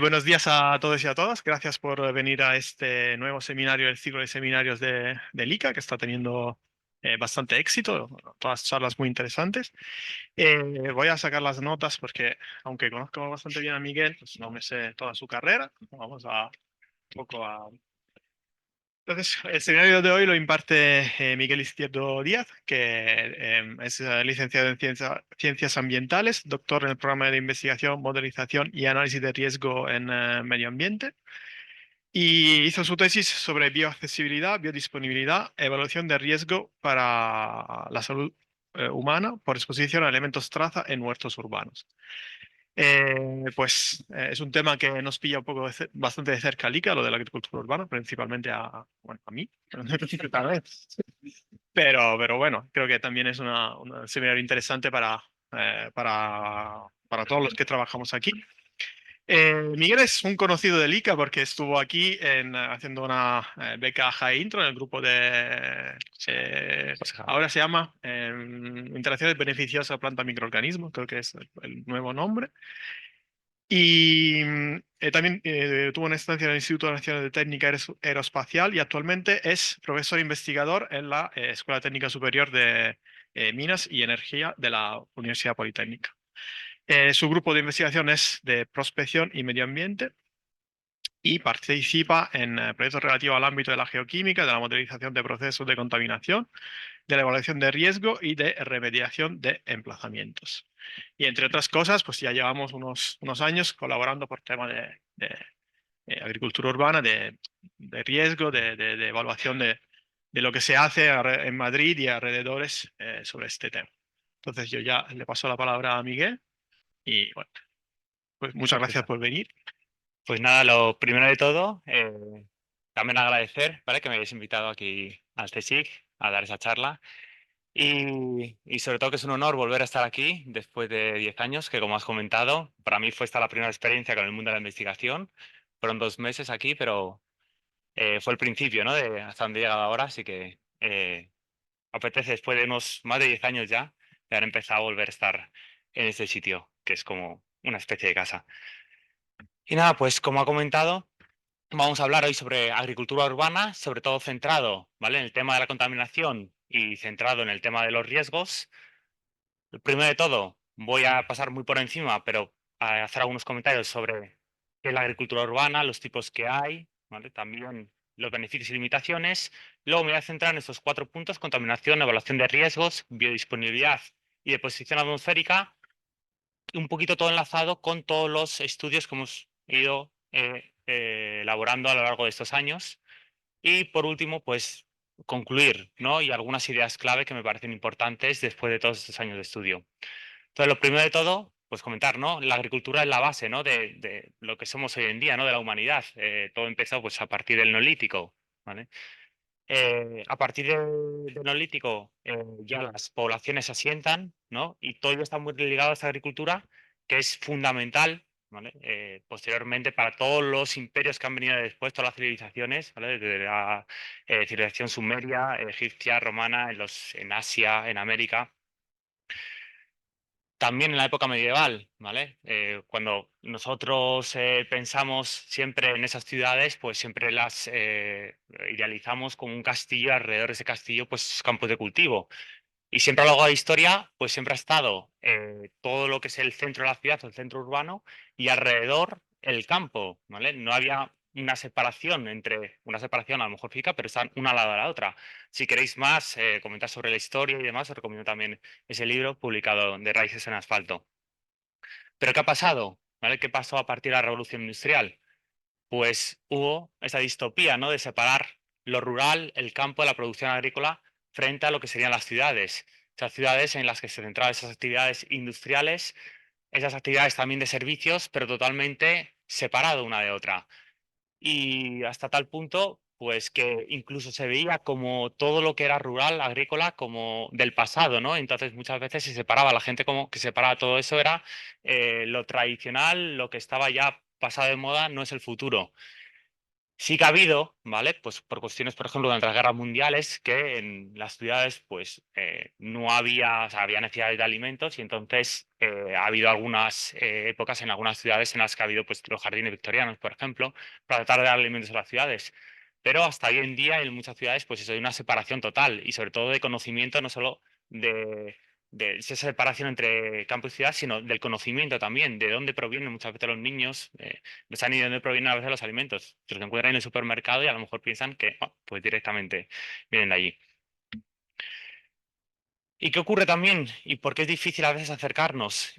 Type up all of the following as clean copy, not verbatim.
Buenos días a todos y a todas. Gracias por venir a este nuevo seminario, el ciclo de seminarios del ICA, que está teniendo bastante éxito, todas charlas muy interesantes. Voy a sacar las notas porque, aunque conozco bastante bien a Miguel, pues no me sé toda su carrera. Vamos a un poco a... Entonces, el seminario de hoy lo imparte Miguel Izquierdo Díaz, que es licenciado en Ciencias Ambientales, doctor en el programa de investigación, modelización y análisis de riesgo en medio ambiente. Y hizo su tesis sobre bioaccesibilidad, biodisponibilidad, evaluación de riesgo para la salud humana por exposición a elementos traza en huertos urbanos. Es un tema que nos pilla un poco bastante de cerca al ICA, lo de la agricultura urbana, principalmente bueno, a mí, tal vez. Pero bueno, creo que también es un seminario interesante para todos los que trabajamos aquí. Miguel es un conocido del ICA porque estuvo aquí haciendo una beca High Intro en el grupo ahora se llama Interacciones Beneficiosas Planta Microorganismos, creo que es el nuevo nombre. Y también tuvo una estancia en el Instituto Nacional de Técnica Aeroespacial y actualmente es profesor investigador en la Escuela Técnica Superior de Minas y Energía de la Universidad Politécnica. Su grupo de investigación es de prospección y medio ambiente y participa en proyectos relativos al ámbito de la geoquímica, de la modelización de procesos de contaminación, de la evaluación de riesgo y de remediación de emplazamientos. Y entre otras cosas, pues ya llevamos unos años colaborando por temas de agricultura urbana, de riesgo, de evaluación de lo que se hace en Madrid y alrededores sobre este tema. Entonces yo ya le paso la palabra a Miguel y bueno, pues muchas gracias Perfecto. por venir. Pues nada, lo primero de todo, también agradecer, ¿vale? Que me hayáis invitado aquí al CSIC a dar esa charla. Y sobre todo que es un honor volver a estar aquí después de 10 años, que como has comentado, para mí fue esta la primera experiencia con el mundo de la investigación. Fueron 2 meses aquí, pero fue el principio, ¿no? De hasta donde he llegado ahora, así que apetece después de unos más de 10 años ya, de haber empezado a volver a estar en este sitio, que es como una especie de casa. Y nada, pues como ha comentado, vamos a hablar hoy sobre agricultura urbana, sobre todo centrado, ¿vale? En el tema de la contaminación y centrado en el tema de los riesgos. Primero de todo, voy a pasar muy por encima, pero a hacer algunos comentarios sobre qué es la agricultura urbana, los tipos que hay, ¿vale? También los beneficios y limitaciones. Luego me voy a centrar en estos 4 puntos: contaminación, evaluación de riesgos, biodisponibilidad y deposición atmosférica, un poquito todo enlazado con todos los estudios que hemos ido elaborando a lo largo de estos años. Y por último, pues concluir, ¿no? Y algunas ideas clave que me parecen importantes después de todos estos años de estudio. Entonces, lo primero de todo, pues comentar, ¿no? La agricultura es la base, ¿no? De lo que somos hoy en día, ¿no? De la humanidad. Todo empezó, pues, a partir del Neolítico, ¿vale? A partir del Neolítico ya las poblaciones se asientan, ¿no? Y todo ello está muy ligado a esta agricultura, que es fundamental, ¿vale? Posteriormente, para todos los imperios que han venido después, todas las civilizaciones, ¿vale? Desde la civilización sumeria, egipcia, romana, en Asia, en América. También en la época medieval, ¿vale? Cuando nosotros pensamos siempre en esas ciudades, pues siempre las idealizamos como un castillo, alrededor de ese castillo, pues campos de cultivo. Y siempre a lo largo de la historia, pues siempre ha estado todo lo que es el centro de la ciudad, el centro urbano, y alrededor el campo, ¿vale? No había una separación a lo mejor física, pero están una al lado de la otra. Si queréis más, comentar sobre la historia y demás, os recomiendo también ese libro publicado de Raíces en Asfalto. Pero ¿qué ha pasado? ¿Vale? ¿Qué pasó a partir de la Revolución Industrial? Pues hubo esa distopía, ¿no? De separar lo rural, el campo, la producción agrícola, frente a lo que serían las ciudades. Esas ciudades en las que se centraban esas actividades industriales, esas actividades también de servicios, pero totalmente separado una de otra. Y hasta tal punto, pues que incluso se veía como todo lo que era rural, agrícola, como del pasado, ¿no? Entonces muchas veces se separaba, la gente como que separaba todo eso, era lo tradicional, lo que estaba ya pasado de moda, no es el futuro. Sí que ha habido, ¿vale? Pues por cuestiones, por ejemplo, de las guerras mundiales, que en las ciudades, pues no había, o sea, había necesidades de alimentos y entonces ha habido algunas épocas en algunas ciudades en las que ha habido, pues, los jardines victorianos, por ejemplo, para tratar de dar alimentos a las ciudades. Pero hasta hoy en día en muchas ciudades, pues eso, hay una separación total y sobre todo de conocimiento, no solo de esa separación entre campo y ciudad, sino del conocimiento también, de dónde provienen muchas veces los niños. No saben ni de dónde provienen a veces los alimentos. Se los encuentran en el supermercado y a lo mejor piensan que pues directamente vienen de allí. ¿Y qué ocurre también? ¿Y por qué es difícil a veces acercarnos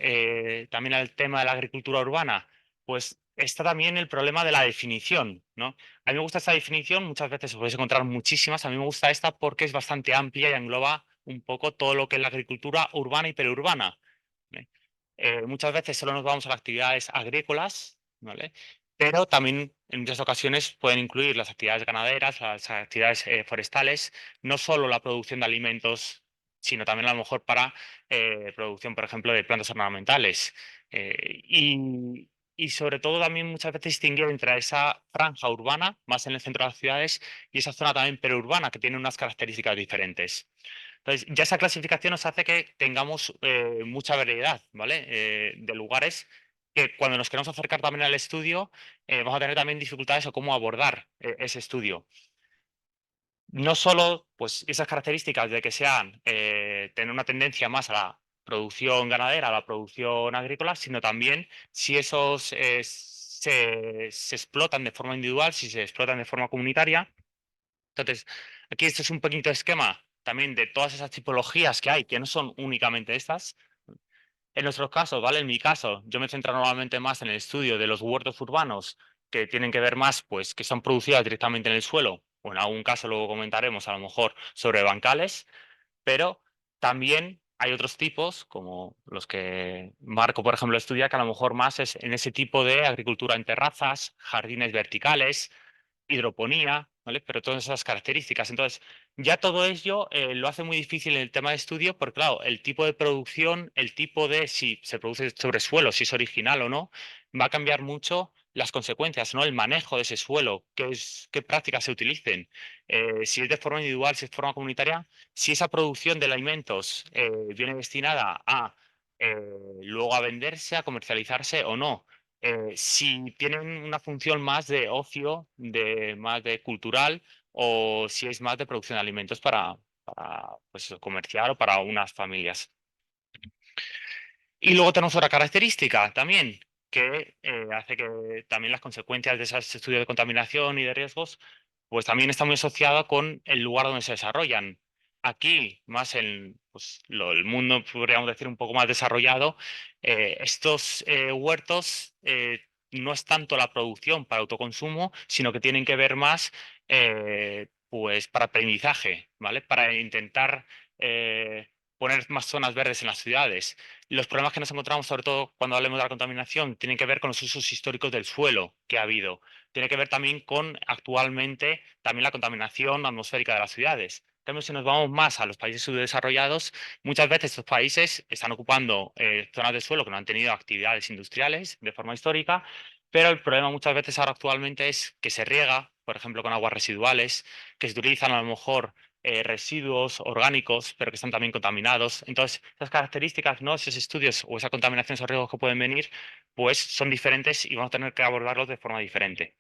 también al tema de la agricultura urbana? Pues está también el problema de la definición, ¿no? A mí me gusta esta definición, muchas veces os podéis encontrar muchísimas. A mí me gusta esta porque es bastante amplia y engloba un poco todo lo que es la agricultura urbana y periurbana. ¿Vale? Muchas veces solo nos vamos a las actividades agrícolas, ¿vale? Pero también en muchas ocasiones pueden incluir las actividades ganaderas, las actividades forestales, no solo la producción de alimentos, sino también a lo mejor para producción, por ejemplo, de plantas ornamentales. Y sobre todo también muchas veces distinguir entre esa franja urbana, más en el centro de las ciudades, y esa zona también periurbana, que tiene unas características diferentes. Entonces, ya esa clasificación nos hace que tengamos mucha variedad, ¿vale? De lugares que cuando nos queremos acercar también al estudio, vamos a tener también dificultades o cómo abordar ese estudio. No solo pues, esas características de que sean tener una tendencia más a la producción ganadera, a la producción agrícola, sino también si esos se explotan de forma individual, si se explotan de forma comunitaria. Entonces, aquí esto es un pequeñito esquema también de todas esas tipologías que hay, que no son únicamente estas. En nuestros casos, ¿vale? En mi caso, yo me centro normalmente más en el estudio de los huertos urbanos, que tienen que ver más, pues, que son producidas directamente en el suelo, o en algún caso luego comentaremos a lo mejor sobre bancales, pero también hay otros tipos, como los que Marco, por ejemplo, estudia, que a lo mejor más es en ese tipo de agricultura en terrazas, jardines verticales, hidroponía, ¿vale? Pero todas esas características. Entonces, ya todo ello lo hace muy difícil en el tema de estudio, porque claro, el tipo de producción, el tipo de si se produce sobre suelo, si es original o no, va a cambiar mucho las consecuencias, ¿no? El manejo de ese suelo, qué prácticas se utilicen, si es de forma individual, si es de forma comunitaria, si esa producción de alimentos viene destinada a luego a venderse, a comercializarse o no, si tienen una función más de ocio, más de cultural, o si es más de producción de alimentos para pues, eso, comercial o para unas familias. Y luego tenemos otra característica también, que hace que también las consecuencias de esos estudios de contaminación y de riesgos, pues también está muy asociada con el lugar donde se desarrollan. Aquí, más en pues, el mundo, podríamos decir, un poco más desarrollado, estos huertos no es tanto la producción para autoconsumo, sino que tienen que ver más pues para aprendizaje, ¿vale? Para intentar poner más zonas verdes en las ciudades. Los problemas que nos encontramos, sobre todo cuando hablemos de la contaminación, tienen que ver con los usos históricos del suelo que ha habido. Tiene que ver también con actualmente también la contaminación atmosférica de las ciudades. En cambio, si nos vamos más a los países subdesarrollados, muchas veces estos países están ocupando zonas de suelo que no han tenido actividades industriales de forma histórica, pero el problema muchas veces ahora actualmente es que se riega, por ejemplo, con aguas residuales, que se utilizan a lo mejor residuos orgánicos, pero que están también contaminados. Entonces, esas características, ¿no? Esos estudios o esa contaminación, esos riesgos que pueden venir, pues son diferentes y vamos a tener que abordarlos de forma diferente.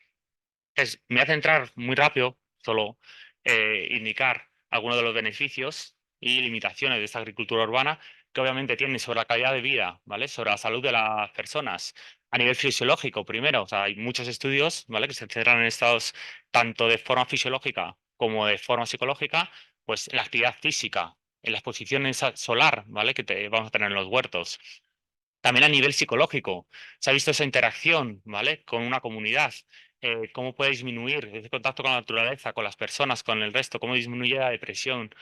Entonces, me voy a centrar muy rápido, solo indicar algunos de los beneficios y limitaciones de esta agricultura urbana, que obviamente tiene sobre la calidad de vida, ¿vale? Sobre la salud de las personas. A nivel fisiológico, primero, o sea, hay muchos estudios, ¿vale? Que se centran en estados tanto de forma fisiológica como de forma psicológica, pues en la actividad física, en la exposición solar, ¿vale? Vamos a tener en los huertos. También a nivel psicológico, se ha visto esa interacción, ¿vale? Con una comunidad, cómo puede disminuir ese contacto con la naturaleza, con las personas, con el resto, cómo disminuye la depresión,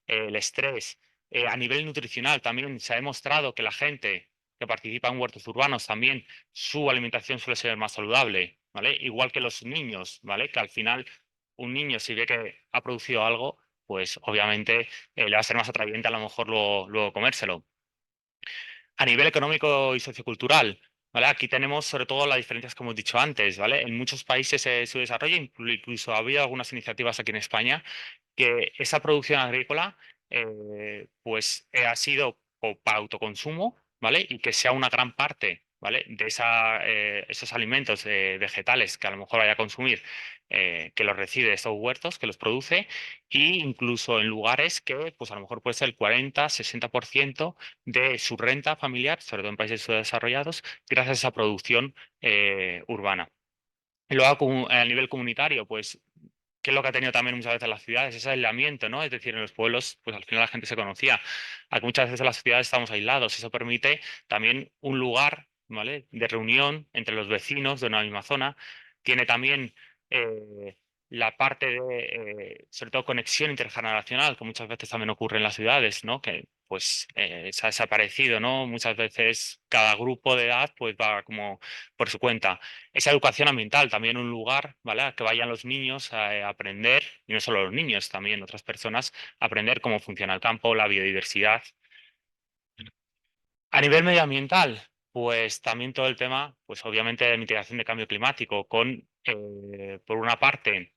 el estrés. A nivel nutricional también se ha demostrado que la gente que participa en huertos urbanos también su alimentación suele ser más saludable, ¿vale? Igual que los niños, ¿vale? Que al final un niño si ve que ha producido algo, pues obviamente le va a ser más atrayente a lo mejor luego comérselo. A nivel económico y sociocultural, ¿vale? Aquí tenemos sobre todo las diferencias que hemos dicho antes, ¿vale? En muchos países su desarrollo, incluso ha habido algunas iniciativas aquí en España, que esa producción agrícola ha sido para autoconsumo, ¿vale? Y que sea una gran parte, ¿vale? De esos alimentos vegetales que a lo mejor vaya a consumir, que los recibe de estos huertos, que los produce, e incluso en lugares que, pues a lo mejor puede ser el 40-60% de su renta familiar, sobre todo en países subdesarrollados, gracias a esa producción urbana. Y luego, a nivel comunitario, pues que es lo que ha tenido también muchas veces las ciudades, ese aislamiento, ¿no? Es decir, en los pueblos, pues al final la gente se conocía. Aquí muchas veces en las ciudades estamos aislados. Eso permite también un lugar, ¿vale? De reunión entre los vecinos de una misma zona. Tiene también eh, la parte de, sobre todo, conexión intergeneracional, que muchas veces también ocurre en las ciudades, ¿no? Que pues se ha desaparecido, ¿no? Muchas veces cada grupo de edad pues va como por su cuenta. Esa educación ambiental, también un lugar, ¿vale? A que vayan los niños a aprender, y no solo los niños, también otras personas, a aprender cómo funciona el campo, la biodiversidad. A nivel medioambiental, pues también todo el tema, pues obviamente de mitigación de cambio climático, con, por una parte,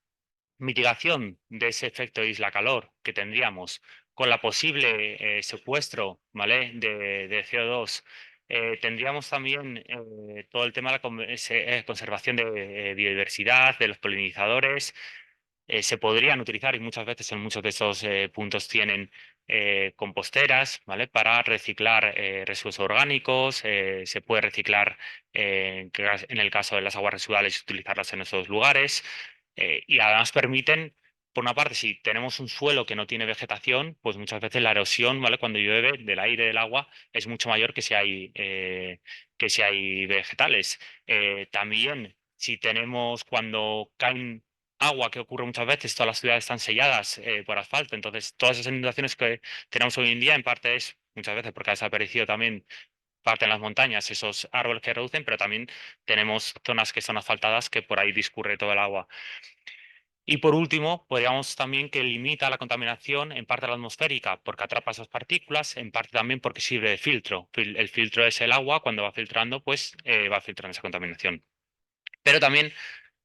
mitigación de ese efecto isla-calor que tendríamos con la posible secuestro, ¿vale? de CO2. Tendríamos también todo el tema de la conservación de biodiversidad, de los polinizadores. Se podrían utilizar y muchas veces en muchos de esos puntos tienen composteras, ¿vale? Para reciclar residuos orgánicos. Se puede reciclar en el caso de las aguas residuales, utilizarlas en esos lugares. Y además permiten, por una parte, si tenemos un suelo que no tiene vegetación, pues muchas veces la erosión, ¿vale? Cuando llueve del aire, del agua, es mucho mayor que si hay vegetales. También, si tenemos cuando caen agua, que ocurre muchas veces, todas las ciudades están selladas por asfalto, entonces todas esas inundaciones que tenemos hoy en día, en parte es muchas veces porque ha desaparecido también parte en las montañas, esos árboles que reducen, pero también tenemos zonas que son asfaltadas que por ahí discurre todo el agua. Y por último, podríamos también que limita la contaminación en parte la atmosférica, porque atrapa esas partículas, en parte también porque sirve de filtro. El filtro es el agua, cuando va filtrando, pues va filtrando esa contaminación. Pero también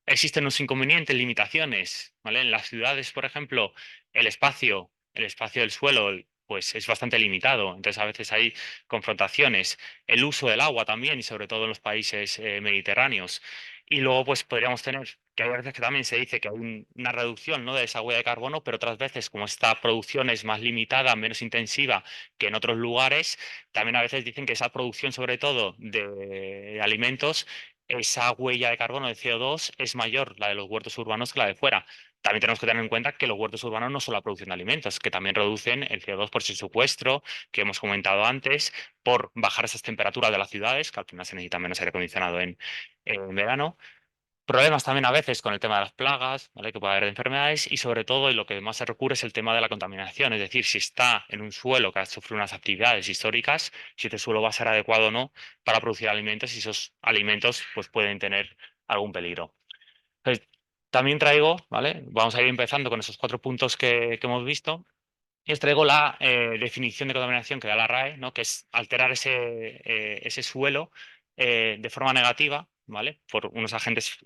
existen unos inconvenientes, limitaciones, ¿vale? En las ciudades, por ejemplo, el espacio del suelo, pues es bastante limitado. Entonces, a veces hay confrontaciones. El uso del agua también, y sobre todo en los países mediterráneos. Y luego, pues podríamos tener, que hay veces que también se dice que hay una reducción, ¿no? De esa huella de carbono, pero otras veces, como esta producción es más limitada, menos intensiva que en otros lugares, también a veces dicen que esa producción, sobre todo de alimentos, esa huella de carbono de CO2 es mayor la de los huertos urbanos que la de fuera. También tenemos que tener en cuenta que los huertos urbanos no son la producción de alimentos, que también reducen el CO2 por su secuestro, que hemos comentado antes, por bajar esas temperaturas de las ciudades, que al final se necesita menos aire acondicionado en verano. Problemas también a veces con el tema de las plagas, ¿vale? Que puede haber de enfermedades y sobre todo, y lo que más se recurre es el tema de la contaminación, es decir, si está en un suelo que ha sufrido unas actividades históricas, si este suelo va a ser adecuado o no para producir alimentos y esos alimentos pues pueden tener algún peligro. Entonces, también traigo, ¿vale? Vamos a ir empezando con esos 4 puntos que hemos visto. Y os traigo la definición de contaminación que da la RAE, ¿no? Que es alterar ese suelo de forma negativa, ¿vale? Por unos agentes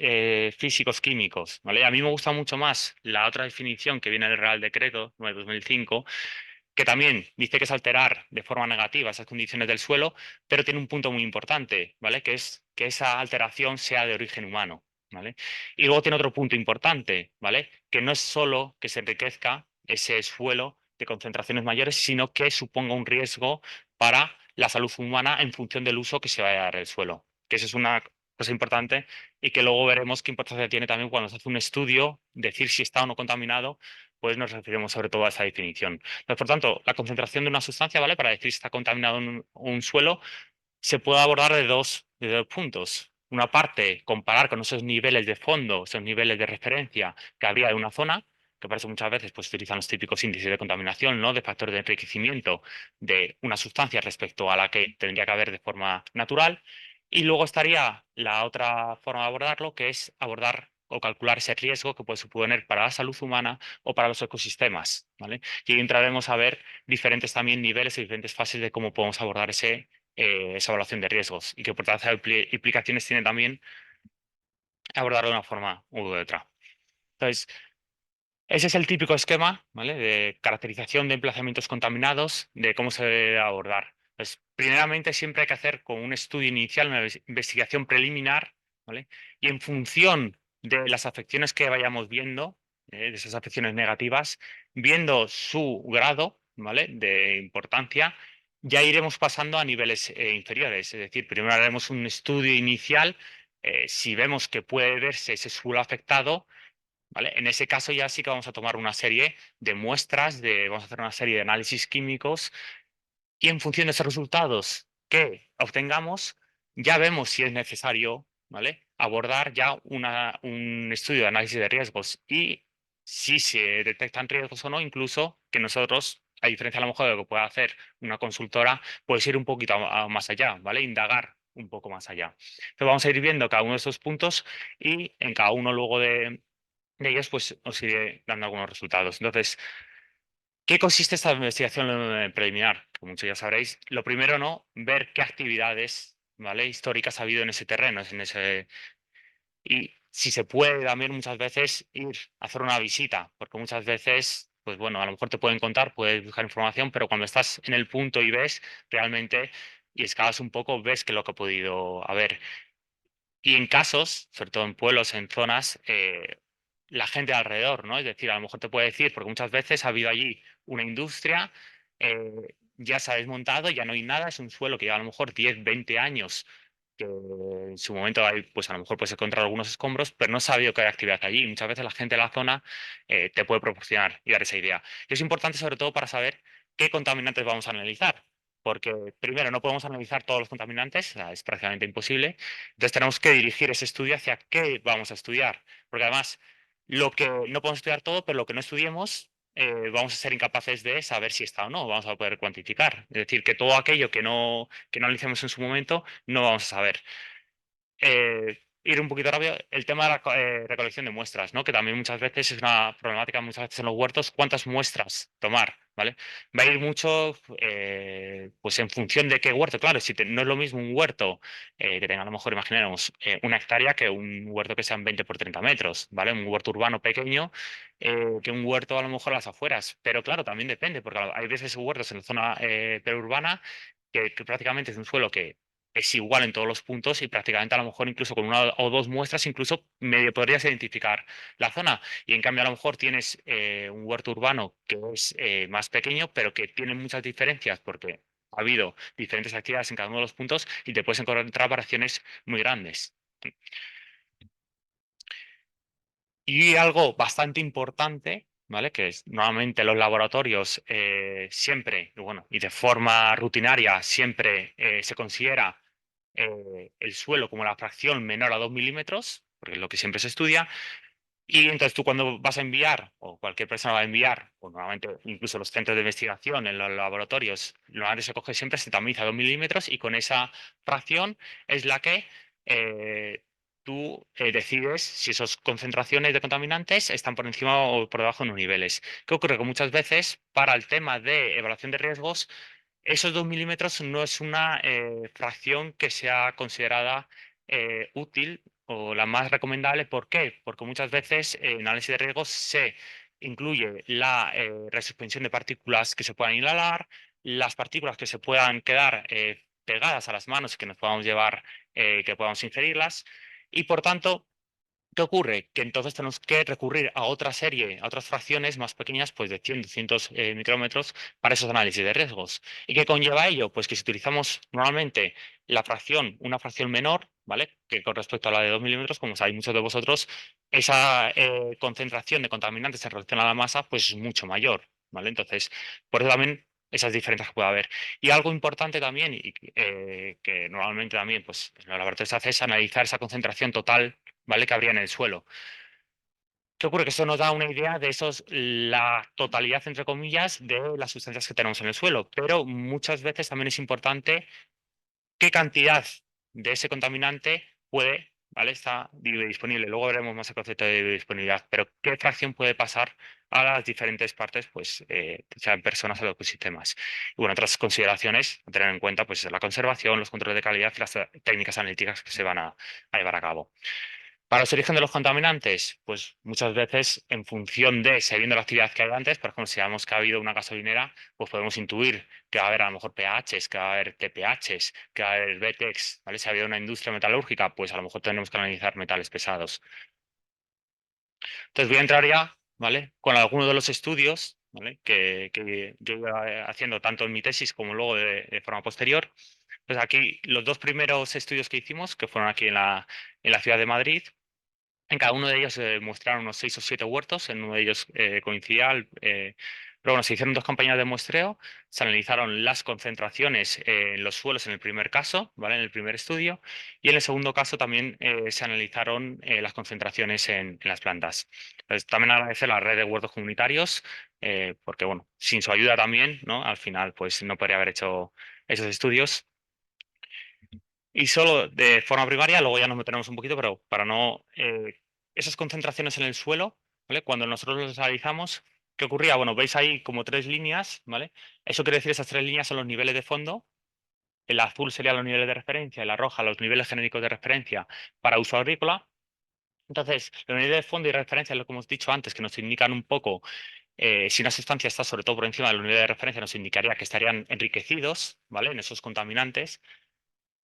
físicos, químicos, ¿vale? A mí me gusta mucho más la otra definición que viene del Real Decreto 9/2005, que también dice que es alterar de forma negativa esas condiciones del suelo, pero tiene un punto muy importante, ¿vale? Que es que esa alteración sea de origen humano, ¿vale? Y luego tiene otro punto importante, ¿vale? Que no es solo que se enriquezca ese suelo de concentraciones mayores, sino que suponga un riesgo para la salud humana en función del uso que se vaya a dar el suelo. Que eso es una cosa importante y que luego veremos qué importancia tiene también cuando se hace un estudio, decir si está o no contaminado, pues nos referimos sobre todo a esa definición. Entonces, por tanto, la concentración de una sustancia, ¿vale? Para decir si está contaminado un suelo, se puede abordar de dos puntos. Una parte, comparar con esos niveles de fondo, esos niveles de referencia que habría de una zona, que por eso muchas veces pues, utilizan los típicos índices de contaminación, ¿no? De factor de enriquecimiento de una sustancia respecto a la que tendría que haber de forma natural. Y luego estaría la otra forma de abordarlo, que es abordar o calcular ese riesgo que puede suponer para la salud humana o para los ecosistemas, ¿vale? Y ahí entraremos a ver diferentes también niveles y diferentes fases de cómo podemos abordar esa evaluación de riesgos y qué potencial implicaciones tiene también abordarlo de una forma u de otra. Entonces, ese es el típico esquema, ¿vale? De caracterización de emplazamientos contaminados, de cómo se debe abordar. Pues, primeramente, siempre hay que hacer con un estudio inicial, una investigación preliminar, ¿vale? Y en función de las afecciones que vayamos viendo, de esas afecciones negativas, viendo su grado, ¿vale? De importancia, ya iremos pasando a niveles inferiores. Es decir, primero haremos un estudio inicial. Si vemos que puede verse ese suelo afectado, ¿vale? En ese caso ya sí que vamos a tomar una serie de muestras, vamos a hacer una serie de análisis químicos y en función de esos resultados que obtengamos, ya vemos si es necesario, ¿vale? Abordar ya un estudio de análisis de riesgos y si se detectan riesgos o no, incluso que nosotros, a diferencia a lo mejor de lo que pueda hacer una consultora, pues ir un poquito más allá, ¿vale? Indagar un poco más allá. Entonces vamos a ir viendo cada uno de esos puntos y en cada uno luego de ellos, pues os iré dando algunos resultados. Entonces, ¿qué consiste esta investigación preliminar? Como muchos ya sabréis, lo primero, ¿no? Ver qué actividades, ¿vale? Históricas ha habido en ese terreno, y si se puede también muchas veces ir a hacer una visita, porque muchas veces, pues bueno, a lo mejor te pueden contar, puedes buscar información, pero cuando estás en el punto y ves realmente y excavas un poco, ves que lo que ha podido haber. Y en casos, sobre todo en pueblos, en zonas, la gente de alrededor, ¿no? Es decir, a lo mejor te puede decir, porque muchas veces ha habido allí una industria, eh, ya se ha desmontado, ya no hay nada, es un suelo que lleva a lo mejor 10 20 años, que en su momento hay, pues a lo mejor puedes encontrar algunos escombros, pero no ha sabido que hay actividad allí. Y muchas veces la gente de la zona te puede proporcionar y dar esa idea. Y es importante sobre todo para saber qué contaminantes vamos a analizar. Porque primero no podemos analizar todos los contaminantes, o sea, es prácticamente imposible. Entonces tenemos que dirigir ese estudio hacia qué vamos a estudiar. Porque además, lo que no podemos estudiar todo, pero lo que no estudiemos, vamos a ser incapaces de saber si está o no, vamos a poder cuantificar. Es decir, que todo aquello que no analicemos en su momento, no vamos a saber. Ir un poquito rápido, el tema de la recolección de muestras, ¿no? Que también muchas veces es una problemática, muchas veces en los huertos, cuántas muestras tomar, ¿vale? Va a ir mucho, pues en función de qué huerto. Claro, si no es lo mismo un huerto que tenga, a lo mejor, imaginemos, 1 hectárea que un huerto que sean 20 por 30 metros, ¿vale? Un huerto urbano pequeño que un huerto a lo mejor a las afueras. Pero claro, también depende, porque hay veces huertos en la zona periurbana que prácticamente es un suelo que es igual en todos los puntos y prácticamente a lo mejor incluso con una o dos muestras incluso medio podrías identificar la zona. Y en cambio a lo mejor tienes un huerto urbano que es más pequeño, pero que tiene muchas diferencias porque ha habido diferentes actividades en cada uno de los puntos y te puedes encontrar variaciones muy grandes. Y algo bastante importante, ¿vale? Que es normalmente los laboratorios siempre, y bueno, y de forma rutinaria siempre se considera el suelo como la fracción menor a 2 milímetros, porque es lo que siempre se estudia, y entonces tú cuando vas a enviar, o cualquier persona va a enviar, o normalmente incluso los centros de investigación en los laboratorios, normalmente se coge siempre, se tamiza 2 milímetros y con esa fracción es la que tú decides si esas concentraciones de contaminantes están por encima o por debajo de unos niveles. ¿Qué ocurre? Que muchas veces para el tema de evaluación de riesgos esos 2 milímetros no es una fracción que sea considerada útil o la más recomendable. ¿Por qué? Porque muchas veces en análisis de riesgos se incluye la resuspensión de partículas que se puedan inhalar, las partículas que se puedan quedar pegadas a las manos y que nos podamos llevar, que podamos ingerirlas. Y por tanto, ¿qué ocurre? Que entonces tenemos que recurrir a otra serie, a otras fracciones más pequeñas, pues de 100, 200 micrómetros para esos análisis de riesgos. ¿Y qué conlleva ello? Pues que si utilizamos normalmente una fracción menor, ¿vale? Que con respecto a la de 2 milímetros, como sabéis muchos de vosotros, esa concentración de contaminantes en relación a la masa, pues es mucho mayor, ¿vale? Entonces, por eso también esas diferencias que puede haber. Y algo importante también, y que normalmente también pues, en los laboratorios se hace, es analizar esa concentración total, ¿vale? Que habría en el suelo. ¿Qué ocurre? Que eso nos da una idea de la totalidad, entre comillas, de las sustancias que tenemos en el suelo, pero muchas veces también es importante qué cantidad de ese contaminante puede ¿vale? Está disponible. Luego veremos más el concepto de biodisponibilidad. Pero ¿qué fracción puede pasar a las diferentes partes, pues, sean personas o ecosistemas? Y bueno, otras consideraciones a tener en cuenta, pues, la conservación, los controles de calidad y las técnicas analíticas que se van a llevar a cabo. Para los orígenes de los contaminantes, pues muchas veces en función de, sabiendo la actividad que hay antes, por ejemplo, si sabemos que ha habido una gasolinera, pues podemos intuir que va a haber a lo mejor pHs, que va a haber TPHs, que va a haber BTEX, ¿vale? Si ha habido una industria metalúrgica, pues a lo mejor tenemos que analizar metales pesados. Entonces voy a entrar ya, ¿vale? Con algunos de los estudios, ¿vale? Que yo iba haciendo tanto en mi tesis como luego de forma posterior. Pues aquí los dos primeros estudios que hicimos, que fueron aquí en la ciudad de Madrid, en cada uno de ellos se mostraron unos 6 o 7 huertos, en uno de ellos coincidía, pero bueno, se hicieron 2 campañas de muestreo, se analizaron las concentraciones en los suelos en el primer caso, ¿vale? En el primer estudio, y en el segundo caso también se analizaron las concentraciones en las plantas. Entonces, también agradecer a la red de huertos comunitarios, porque bueno, sin su ayuda también, ¿no? Al final, pues no podría haber hecho esos estudios. Y solo de forma primaria, luego ya nos meteremos un poquito, pero para no... esas concentraciones en el suelo, ¿vale? Cuando nosotros los analizamos, ¿qué ocurría? Bueno, veis ahí como 3 líneas, ¿vale? Eso quiere decir, esas 3 líneas son los niveles de fondo. El azul serían los niveles de referencia, y la roja los niveles genéricos de referencia para uso agrícola. Entonces, los niveles de fondo y referencia es lo que hemos dicho antes, que nos indican un poco si una sustancia está sobre todo por encima de los niveles de referencia, nos indicaría que estarían enriquecidos, ¿vale? En esos contaminantes.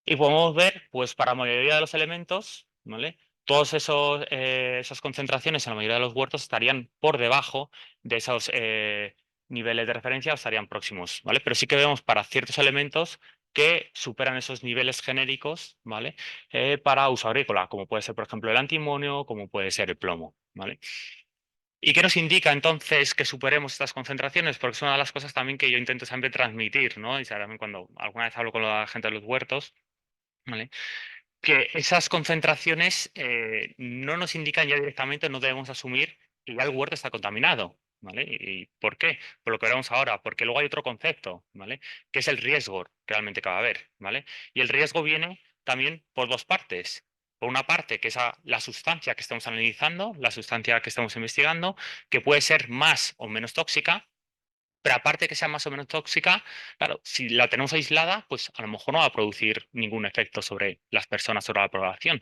Y podemos ver, pues para la mayoría de los elementos, ¿vale? Todos esas concentraciones en la mayoría de los huertos estarían por debajo de esos niveles de referencia, o estarían próximos, ¿vale? Pero sí que vemos para ciertos elementos que superan esos niveles genéricos, ¿vale? Para uso agrícola, como puede ser, por ejemplo, el antimonio, como puede ser el plomo, ¿vale? ¿Y qué nos indica entonces que superemos estas concentraciones? Porque es una de las cosas también que yo intento siempre transmitir, ¿no? Y también cuando alguna vez hablo con la gente de los huertos, ¿vale? Que esas concentraciones no nos indican ya directamente, no debemos asumir que ya el huerto está contaminado, ¿vale? ¿Y por qué? Por lo que veremos ahora, porque luego hay otro concepto, ¿vale? Que es el riesgo realmente que va a haber, ¿vale? Y el riesgo viene también por 2 partes. Por una parte, que es la sustancia que estamos analizando, la sustancia que estamos investigando, que puede ser más o menos tóxica, pero aparte que sea más o menos tóxica, claro, si la tenemos aislada, pues a lo mejor no va a producir ningún efecto sobre las personas, sobre la población.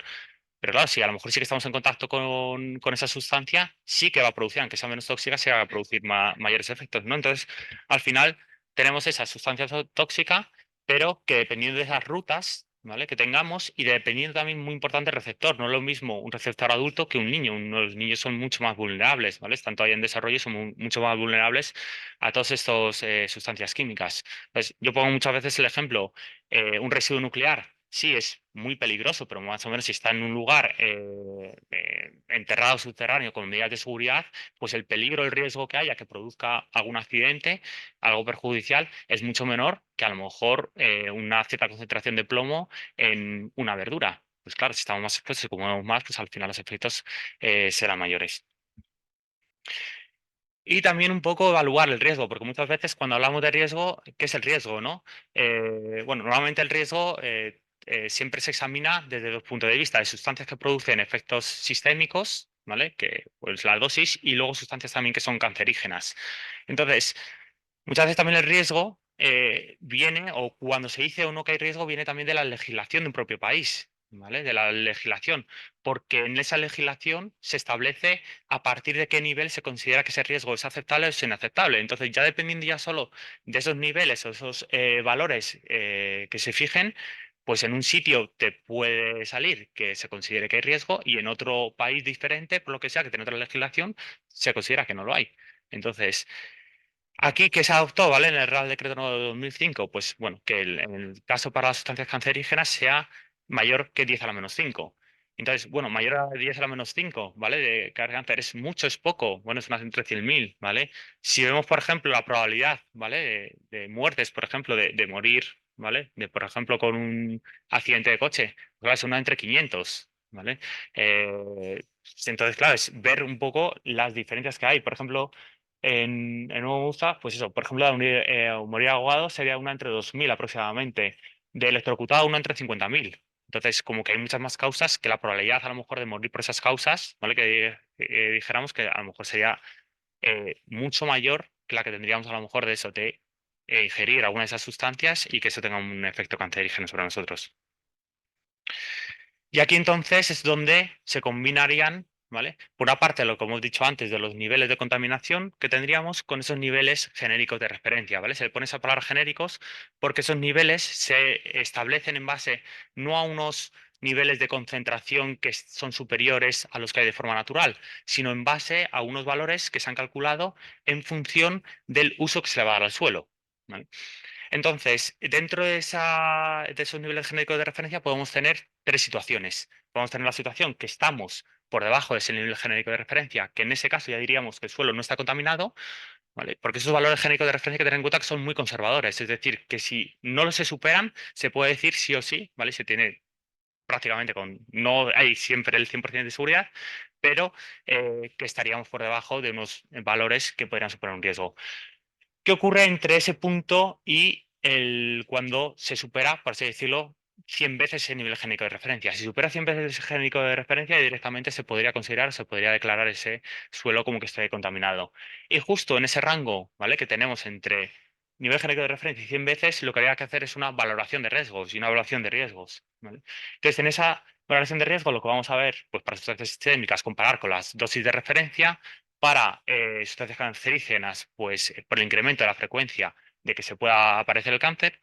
Pero claro, si a lo mejor sí que estamos en contacto con esa sustancia, sí que va a producir, aunque sea menos tóxica, sí va a producir mayores efectos, ¿no? Entonces, al final, tenemos esa sustancia tóxica, pero que dependiendo de esas rutas, ¿vale? Que tengamos, y dependiendo también, muy importante, el receptor. No es lo mismo un receptor adulto que un niño. Los niños son mucho más vulnerables, ¿vale? Están todavía en desarrollo y son mucho más vulnerables a todas estas sustancias químicas. Pues yo pongo muchas veces el ejemplo, un residuo nuclear. Sí, es muy peligroso, pero más o menos si está en un lugar enterrado subterráneo con medidas de seguridad, pues el peligro, el riesgo que haya que produzca algún accidente, algo perjudicial, es mucho menor que a lo mejor una cierta concentración de plomo en una verdura. Pues claro, si estamos más expuestos y comemos más, pues al final los efectos serán mayores. Y también un poco evaluar el riesgo, porque muchas veces cuando hablamos de riesgo, ¿qué es el riesgo, no? Bueno, normalmente el riesgo siempre se examina desde 2 puntos de vista, de sustancias que producen efectos sistémicos, ¿vale? Que pues la dosis, y luego sustancias también que son cancerígenas. Entonces, muchas veces también el riesgo viene, o cuando se dice o no que hay riesgo, viene también de la legislación de un propio país, ¿vale? De la legislación, porque en esa legislación se establece a partir de qué nivel se considera que ese riesgo es aceptable o es inaceptable. Entonces, ya dependiendo ya solo de esos niveles o esos valores que se fijen, pues en un sitio te puede salir que se considere que hay riesgo, y en otro país diferente, por lo que sea, que tiene otra legislación, se considera que no lo hay. Entonces, aquí que se adoptó, ¿vale? En el Real Decreto No. de 2005, pues bueno, que en el caso para las sustancias cancerígenas sea mayor que 10 a la menos 5. Entonces, bueno, mayor a 10 a la menos 5, ¿vale? De carga de cáncer es mucho, es poco. Bueno, es una entre 100.000, ¿vale? Si vemos, por ejemplo, la probabilidad, ¿vale? De muertes, por ejemplo, de morir, ¿vale? De, por ejemplo, con un accidente de coche, pues es una entre 500, ¿vale? Entonces, claro, es ver un poco las diferencias que hay. Por ejemplo, en Nuevo Musa, pues eso, por ejemplo, morir ahogado sería una entre 2.000 aproximadamente. De electrocutado, una entre 50.000. Entonces, como que hay muchas más causas que la probabilidad a lo mejor de morir por esas causas, ¿vale? Que dijéramos que a lo mejor sería mucho mayor que la que tendríamos a lo mejor de eso, de ingerir alguna de esas sustancias y que eso tenga un efecto cancerígeno sobre nosotros. Y aquí entonces es donde se combinarían, ¿vale? Por una parte, lo que hemos dicho antes, de los niveles de contaminación que tendríamos con esos niveles genéricos de referencia, ¿vale? Se le pone esa palabra genéricos porque esos niveles se establecen en base no a unos niveles de concentración que son superiores a los que hay de forma natural, sino en base a unos valores que se han calculado en función del uso que se le va a dar al suelo, ¿vale? Entonces, dentro de esos niveles genéricos de referencia podemos tener tres situaciones. Podemos tener la situación que estamos por debajo de ese nivel genérico de referencia, que en ese caso ya diríamos que el suelo no está contaminado, ¿vale? Porque esos valores genéricos de referencia hay que tener en cuenta que son muy conservadores. Es decir, que si no los se superan, se puede decir sí o sí, ¿vale? Se tiene prácticamente no hay siempre el 100% de seguridad, pero que estaríamos por debajo de unos valores que podrían suponer un riesgo. ¿Qué ocurre entre ese punto y cuando se supera, por así decirlo, 100 veces el nivel génico de referencia? Si supera 100 veces ese génico de referencia, directamente se podría considerar, se podría declarar ese suelo como que esté contaminado. Y justo en ese rango, ¿vale?, que tenemos entre nivel génico de referencia y 100 veces, lo que habría que hacer es una valoración de riesgos y una evaluación de riesgos, ¿vale? Entonces, en esa valoración de riesgos, lo que vamos a ver, pues para sustancias técnicas, comparar con las dosis de referencia. Para sustancias cancerígenas, pues por el incremento de la frecuencia de que se pueda aparecer el cáncer,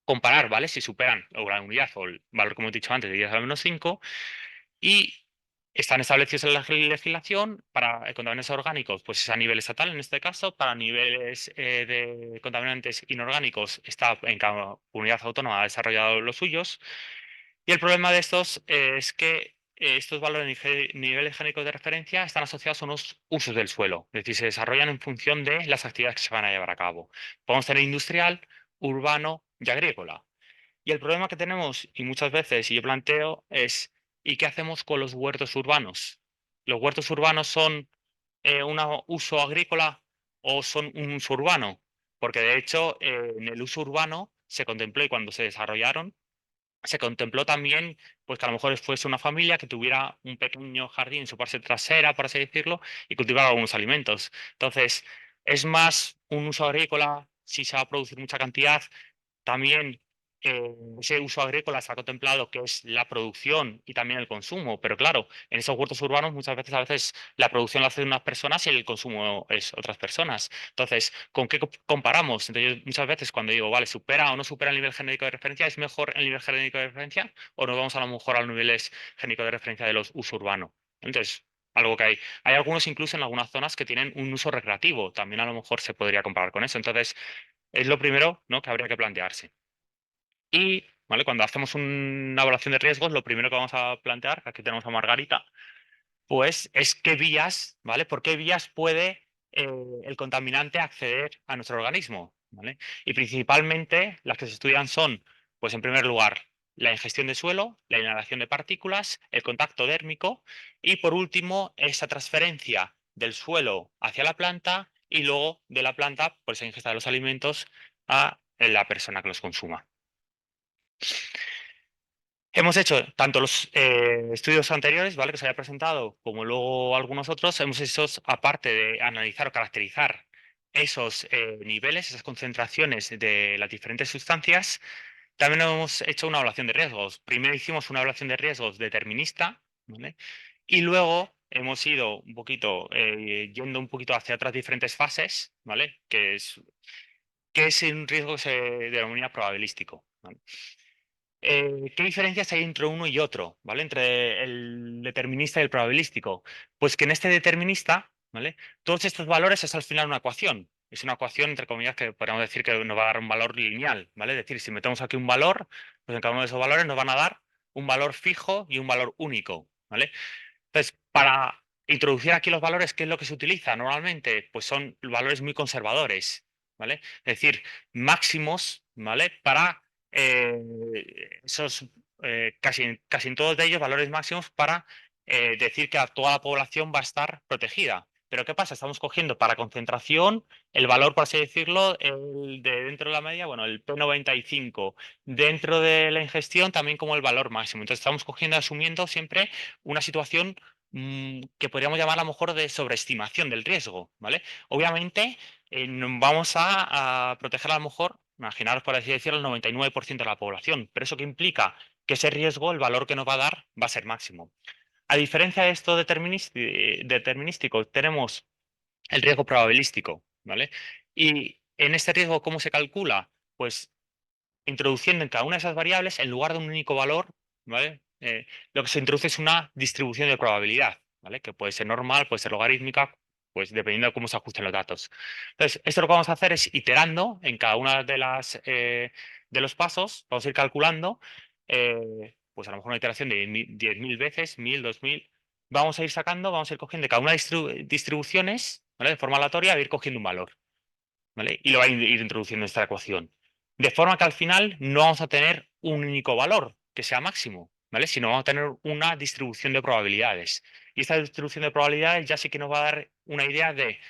comparar, ¿vale? Si superan o la unidad o el valor, como he dicho antes, de 10 a la menos 5, y están establecidos en la legislación para contaminantes orgánicos, pues es a nivel estatal en este caso. Para niveles de contaminantes inorgánicos, está en cada comunidad autónoma ha desarrollado los suyos. Y el problema de estos es que estos valores niveles génicos de referencia están asociados a unos usos del suelo, es decir, se desarrollan en función de las actividades que se van a llevar a cabo. Podemos tener industrial, urbano y agrícola. Y el problema que tenemos, y muchas veces, y yo planteo, es ¿y qué hacemos con los huertos urbanos? ¿Los huertos urbanos son un uso agrícola o son un uso urbano? Porque de hecho, en el uso urbano se contempló y cuando se desarrollaron, se contempló también pues que a lo mejor fuese una familia que tuviera un pequeño jardín en su parte trasera, por así decirlo, y cultivara algunos alimentos. Entonces, es más un uso agrícola si se va a producir mucha cantidad. También ese uso agrícola se ha contemplado que es la producción y también el consumo, pero claro, en esos huertos urbanos muchas veces a veces la producción la hacen unas personas y el consumo es otras personas. Entonces, ¿con qué comparamos? Entonces, muchas veces cuando digo, vale, supera o no supera el nivel genérico de referencia, ¿es mejor el nivel genérico de referencia o nos vamos a lo mejor a los niveles genéricos de referencia de los uso urbano? Entonces, algo que hay. Hay algunos incluso en algunas zonas que tienen un uso recreativo, también a lo mejor se podría comparar con eso. Entonces, es lo primero, ¿no?, que habría que plantearse. Y, ¿vale?, cuando hacemos una evaluación de riesgos, lo primero que vamos a plantear, aquí tenemos a Margarita, pues es qué vías, ¿vale? ¿Por qué vías puede el contaminante acceder a nuestro organismo? ¿Vale? Y principalmente las que se estudian son, pues en primer lugar, la ingestión de suelo, la inhalación de partículas, el contacto dérmico y por último, esa transferencia del suelo hacia la planta y luego de la planta, por esa ingesta de los alimentos, a la persona que los consuma. Hemos hecho tanto los estudios anteriores, ¿vale?, que se había presentado, como luego algunos otros, hemos hecho, aparte de analizar o caracterizar esos niveles, esas concentraciones de las diferentes sustancias, también hemos hecho una evaluación de riesgos. Primero hicimos una evaluación de riesgos determinista, ¿vale? Y luego hemos ido un poquito, yendo un poquito hacia otras diferentes fases, ¿vale? Que es un riesgo que se denomina probabilístico, ¿vale? ¿Qué diferencias hay entre uno y otro, ¿vale? Entre el determinista y el probabilístico. Pues que en este determinista, ¿vale?, todos estos valores es al final una ecuación. Es una ecuación, entre comillas, que podríamos decir que nos va a dar un valor lineal, ¿vale? Es decir, si metemos aquí un valor, pues en cada uno de esos valores nos van a dar un valor fijo y un valor único, ¿vale? Entonces, para introducir aquí los valores, ¿qué es lo que se utiliza normalmente? Pues son valores muy conservadores, ¿vale? Es decir, máximos, ¿vale?, para esos, casi en todos de ellos, valores máximos para decir que a toda la población va a estar protegida. Pero ¿qué pasa? Estamos cogiendo para concentración el valor, por así decirlo, el de dentro de la media, bueno, el P95 dentro de la ingestión también como el valor máximo. Entonces estamos cogiendo, asumiendo siempre una situación que podríamos llamar a lo mejor de sobreestimación del riesgo, ¿vale? Obviamente vamos a proteger a lo mejor, imaginaros por así decirlo, el 99% de la población, pero eso que implica que ese riesgo, el valor que nos va a dar, va a ser máximo. A diferencia de esto determinístico, tenemos el riesgo probabilístico, ¿vale? Y en este riesgo, ¿cómo se calcula? Pues introduciendo en cada una de esas variables, en lugar de un único valor, ¿vale? Lo que se introduce es una distribución de probabilidad, ¿vale? Que puede ser normal, puede ser logarítmica, pues dependiendo de cómo se ajusten los datos. Entonces, esto lo que vamos a hacer es iterando en cada una de los pasos, vamos a ir calculando, pues a lo mejor una iteración de 10.000 veces, 1.000, 2.000, vamos a ir sacando, vamos a ir cogiendo de cada una de las distribuciones, ¿vale? De forma aleatoria, a ir cogiendo un valor. ¿Vale? Y lo va a ir introduciendo en esta ecuación. De forma que al final no vamos a tener un único valor que sea máximo, ¿vale? Sino vamos a tener una distribución de probabilidades. Y esta distribución de probabilidades ya sí que nos va a dar una idea de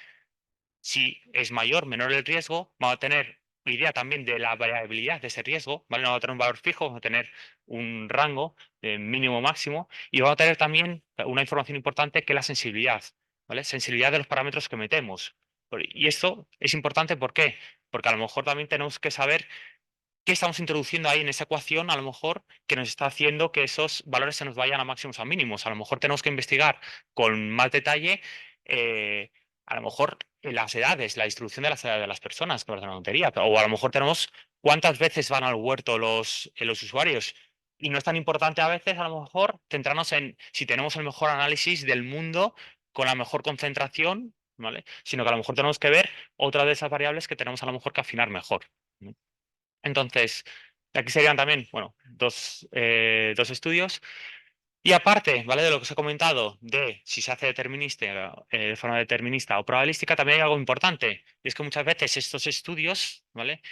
si es mayor, menor el riesgo, vamos a tener idea también de la variabilidad de ese riesgo, ¿vale? No vamos a tener un valor fijo, vamos a tener un rango de mínimo máximo y vamos a tener también una información importante que es la sensibilidad, ¿vale? Sensibilidad de los parámetros que metemos. Y esto es importante, ¿por qué? Porque a lo mejor también tenemos que saber qué estamos introduciendo ahí en esa ecuación, a lo mejor, que nos está haciendo que esos valores se nos vayan a máximos a mínimos. A lo mejor tenemos que investigar con más detalle, eh, a lo mejor las edades, la distribución de las edades de las personas, que parece una tontería, o a lo mejor tenemos cuántas veces van al huerto los usuarios. Y no es tan importante a veces, a lo mejor, centrarnos en si tenemos el mejor análisis del mundo con la mejor concentración, ¿vale? Sino que a lo mejor tenemos que ver otras de esas variables que tenemos a lo mejor que afinar mejor, ¿no? Entonces, aquí serían también, bueno, dos estudios. Y aparte, ¿vale? De lo que os he comentado, de si se hace de forma determinista o probabilística, también hay algo importante. Y es que muchas veces estos estudios, ¿vale?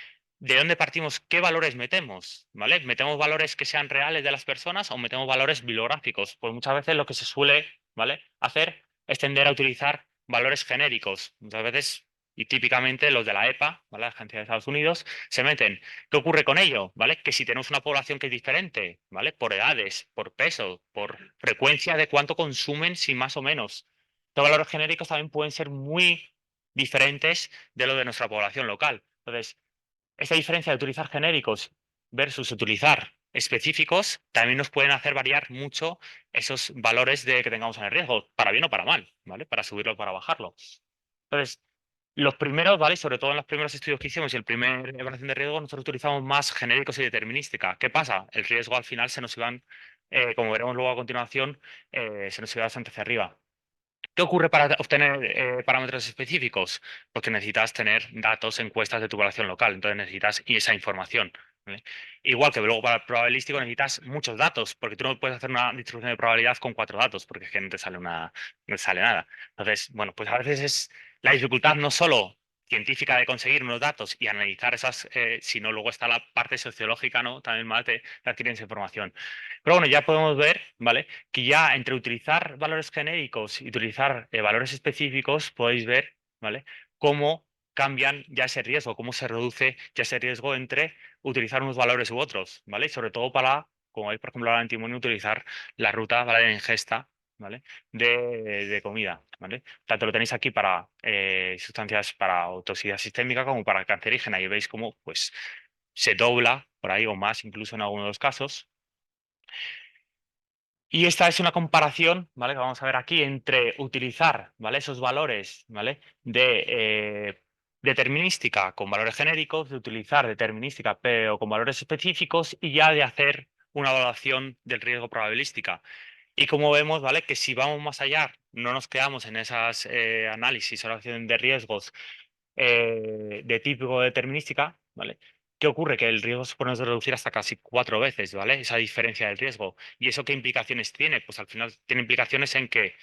¿De dónde partimos? ¿Qué valores metemos? ¿Vale? ¿Metemos valores que sean reales de las personas o metemos valores bibliográficos? Pues muchas veces lo que se suele, ¿vale? hacer es tender a utilizar valores genéricos. Muchas veces, y típicamente los de la EPA, ¿vale? La Agencia de Estados Unidos, se meten. ¿Qué ocurre con ello? ¿Vale? Que si tenemos una población que es diferente, ¿vale? Por edades, por peso, por frecuencia de cuánto consumen, si más o menos. Los valores genéricos también pueden ser muy diferentes de lo de nuestra población local. Entonces, esta diferencia de utilizar genéricos versus utilizar específicos también nos pueden hacer variar mucho esos valores de que tengamos en el riesgo, para bien o para mal, ¿vale? Para subirlo o para bajarlo. Entonces, los primeros, ¿vale? Sobre todo en los primeros estudios que hicimos y el primer evaluación de riesgo, nosotros utilizamos más genéricos y determinística. ¿Qué pasa? El riesgo al final se nos iban, como veremos luego a continuación, se nos iba bastante hacia arriba. ¿Qué ocurre para obtener parámetros específicos? Porque necesitas tener datos, encuestas de tu población local, entonces necesitas esa información, ¿vale? Igual que luego para el probabilístico necesitas muchos datos, porque tú no puedes hacer una distribución de probabilidad con 4 datos, porque es que no te sale no te sale nada. Entonces, bueno, pues a veces es la dificultad no solo científica de conseguir unos datos y analizar esas, sino luego está la parte sociológica, ¿no? También más de adquirir esa información. Pero bueno, ya podemos ver, ¿vale? Que ya entre utilizar valores genéricos y utilizar valores específicos podéis ver, ¿vale? Cómo cambian ya ese riesgo, cómo se reduce ya ese riesgo entre utilizar unos valores u otros, ¿vale? Y sobre todo para, como veis, por ejemplo, ahora en Antimonio, utilizar la ruta, ¿vale? De ingesta, ¿vale? De comida, ¿vale? Tanto lo tenéis aquí para sustancias para toxicidad sistémica como para cancerígena y veis cómo, pues, se dobla por ahí o más incluso en algunos de los casos. Y esta es una comparación, ¿vale? Que vamos a ver aquí entre utilizar, ¿vale? Esos valores, ¿vale? De determinística con valores genéricos, de utilizar determinística pero con valores específicos y ya de hacer una evaluación del riesgo probabilística. Y como vemos, ¿vale? Que si vamos más allá, no nos quedamos en esas análisis o evaluación de riesgos de tipo determinística, ¿vale? ¿Qué ocurre? Que el riesgo se puede reducir hasta casi 4 veces, ¿vale? Esa diferencia del riesgo. ¿Y eso qué implicaciones tiene? Pues al final tiene implicaciones en que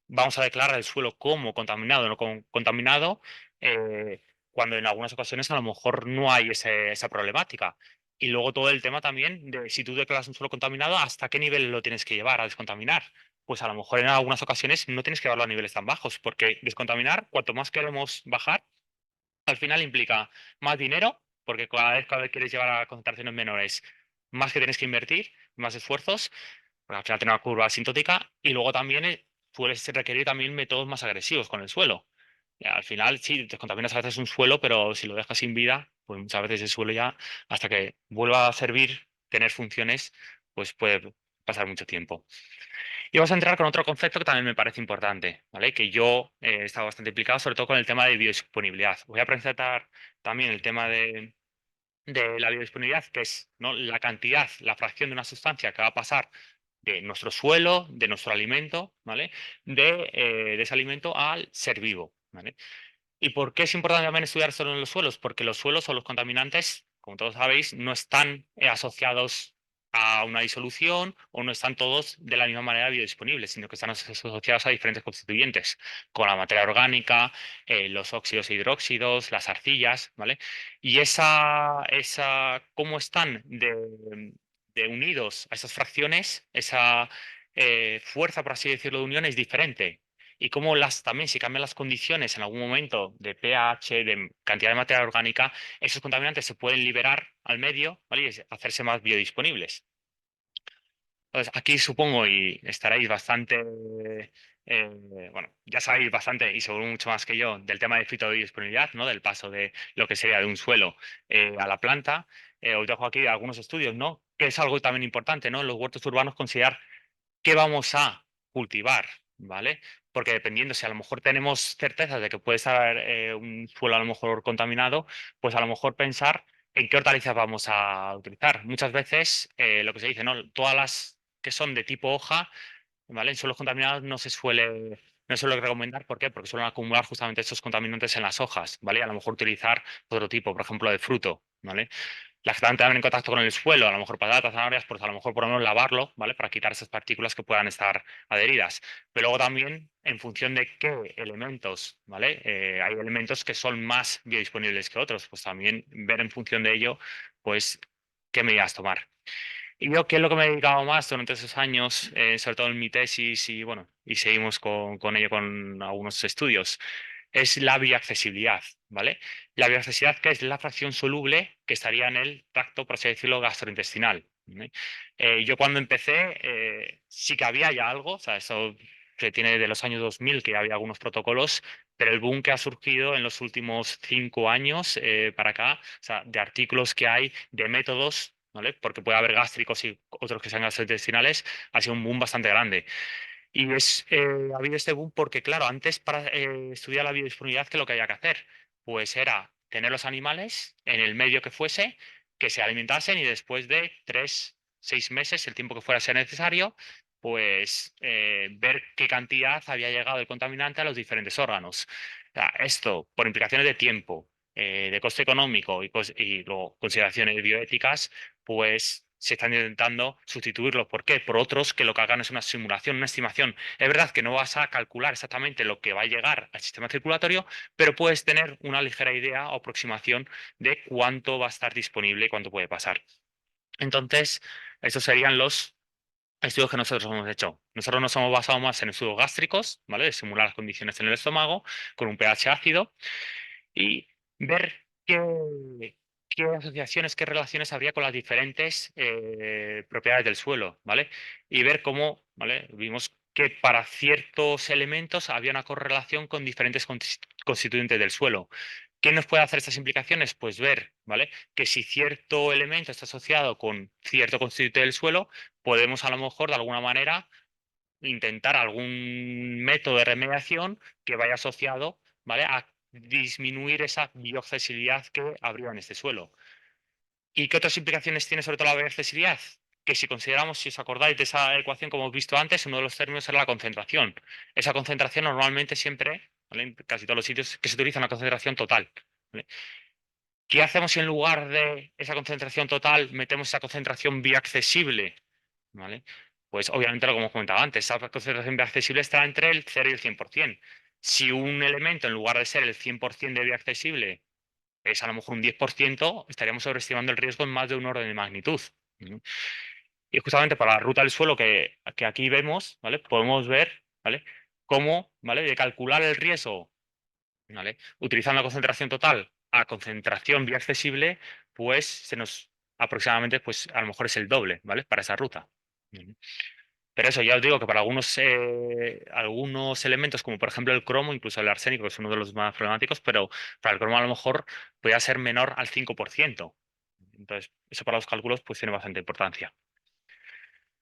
vamos a declarar el suelo como contaminado o no contaminado, eh, cuando en algunas ocasiones a lo mejor no hay esa problemática. Y luego todo el tema también de si tú declaras un suelo contaminado, ¿hasta qué nivel lo tienes que llevar a descontaminar? pues a lo mejor en algunas ocasiones no tienes que llevarlo a niveles tan bajos, porque descontaminar, cuanto más queremos bajar, al final implica más dinero, porque cada vez quieres llevar a concentraciones menores, más que tienes que invertir, más esfuerzos, porque al final tiene una curva asintótica, y luego también sueles requerir también métodos más agresivos con el suelo. Y al final, sí, descontaminas a veces un suelo, pero si lo dejas sin vida, pues muchas veces el suelo ya, hasta que vuelva a servir, tener funciones, pues puede pasar mucho tiempo. Y vamos a entrar con otro concepto que también me parece importante, ¿vale? Que yo he estado bastante implicado, sobre todo con el tema de biodisponibilidad. Voy a presentar también el tema de la biodisponibilidad, que es, ¿no?, la cantidad, la fracción de una sustancia que va a pasar de nuestro suelo, de nuestro alimento, ¿vale? De ese alimento al ser vivo, ¿vale? ¿Y por qué es importante también estudiar solo en los suelos? Porque los suelos o los contaminantes, como todos sabéis, no están asociados a una disolución o no están todos de la misma manera biodisponibles, sino que están asociados a diferentes constituyentes, con la materia orgánica, los óxidos e hidróxidos, las arcillas, ¿vale? Y cómo están de unidos a esas fracciones, esa fuerza, por así decirlo, de unión es diferente y cómo también si cambian las condiciones en algún momento de pH, de cantidad de materia orgánica, esos contaminantes se pueden liberar al medio, ¿vale? Y hacerse más biodisponibles. Entonces, aquí supongo y estaréis bastante, bueno, ya sabéis bastante y seguro mucho más que yo del tema de fitodisponibilidad, ¿no? Del paso de lo que sería de un suelo a la planta. Os dejo aquí algunos estudios, ¿no? Que es algo también importante, ¿no? En los huertos urbanos considerar qué vamos a cultivar, ¿vale? Porque dependiendo si a lo mejor tenemos certezas de que puede estar un suelo a lo mejor contaminado, pues a lo mejor pensar en qué hortalizas vamos a utilizar. Muchas veces lo que se dice, ¿no? Todas las que son de tipo hoja, ¿vale? En suelos contaminados no se suele recomendar. ¿Por qué? Porque suelen acumular justamente estos contaminantes en las hojas, ¿vale? Y a lo mejor utilizar otro tipo, por ejemplo, de fruto, ¿vale? Las que están en contacto con el suelo, a lo mejor patatas, zanahorias, pues a lo mejor por lo menos lavarlo, ¿vale? Para quitar esas partículas que puedan estar adheridas. Pero luego también, en función de qué elementos, ¿vale? Hay elementos que son más biodisponibles que otros, pues también ver en función de ello, pues, qué medidas tomar. Y yo, ¿qué es lo que me he dedicado más durante esos años, sobre todo en mi tesis y bueno, y seguimos con ello con algunos estudios? Es la bioaccesibilidad, ¿vale? La bioaccesibilidad, que es la fracción soluble que estaría en el tracto, por así decirlo, gastrointestinal, ¿vale? Yo cuando empecé sí que había ya algo, o sea, eso se tiene de los años 2000 que había algunos protocolos, pero el boom que ha surgido en los últimos 5 años para acá, o sea, de artículos que hay, de métodos, ¿vale? Porque puede haber gástricos y otros que sean gastrointestinales, ha sido un boom bastante grande. Y ha habido este boom porque, claro, antes para estudiar la biodisponibilidad, ¿qué es lo que había que hacer? Pues era tener los animales en el medio que fuese, que se alimentasen y después de 3, 6 meses, el tiempo que fuera ser necesario, pues ver qué cantidad había llegado el contaminante a los diferentes órganos. O sea, esto, por implicaciones de tiempo, de coste económico y luego consideraciones bioéticas, pues se están intentando sustituirlo. ¿Por qué? Por otros que lo que hagan es una simulación, una estimación. Es verdad que no vas a calcular exactamente lo que va a llegar al sistema circulatorio, pero puedes tener una ligera idea o aproximación de cuánto va a estar disponible y cuánto puede pasar. Entonces, estos serían los estudios que nosotros hemos hecho. Nosotros nos hemos basado más en estudios gástricos, ¿vale? De simular las condiciones en el estómago con un pH ácido y ver qué asociaciones, qué relaciones habría con las diferentes propiedades del suelo, ¿vale? Y ver cómo, ¿vale? Vimos que para ciertos elementos había una correlación con diferentes constituyentes del suelo. ¿Qué nos puede hacer estas implicaciones? Pues ver, ¿vale? Que si cierto elemento está asociado con cierto constituyente del suelo, podemos a lo mejor de alguna manera intentar algún método de remediación que vaya asociado, ¿vale?, a disminuir esa bioaccesibilidad que habría en este suelo. ¿Y qué otras implicaciones tiene sobre todo la bioaccesibilidad? Que si consideramos, si os acordáis de esa ecuación como hemos visto antes, uno de los términos era la concentración. Esa concentración normalmente siempre, ¿vale?, en casi todos los sitios que se utiliza una concentración total, ¿vale? ¿Qué hacemos si en lugar de esa concentración total metemos esa concentración bioaccesible? ¿Vale? Pues obviamente lo que hemos comentado antes, esa concentración bioaccesible estará entre el 0 y el 100%. Si un elemento, en lugar de ser el 100% de bioaccesible, es a lo mejor un 10%, estaríamos sobreestimando el riesgo en más de un orden de magnitud. ¿No? Y justamente para la ruta del suelo que aquí vemos, ¿vale? Podemos ver, ¿vale? Cómo, ¿vale? De calcular el riesgo, ¿vale? Utilizando la concentración total a concentración vía accesible, pues se nos aproximadamente, pues a lo mejor es el doble, ¿vale? Para esa ruta. Ujú. Pero eso, ya os digo que para algunos elementos, como por ejemplo el cromo, incluso el arsénico, que es uno de los más problemáticos, pero para el cromo a lo mejor podría ser menor al 5%. Entonces, eso para los cálculos pues tiene bastante importancia.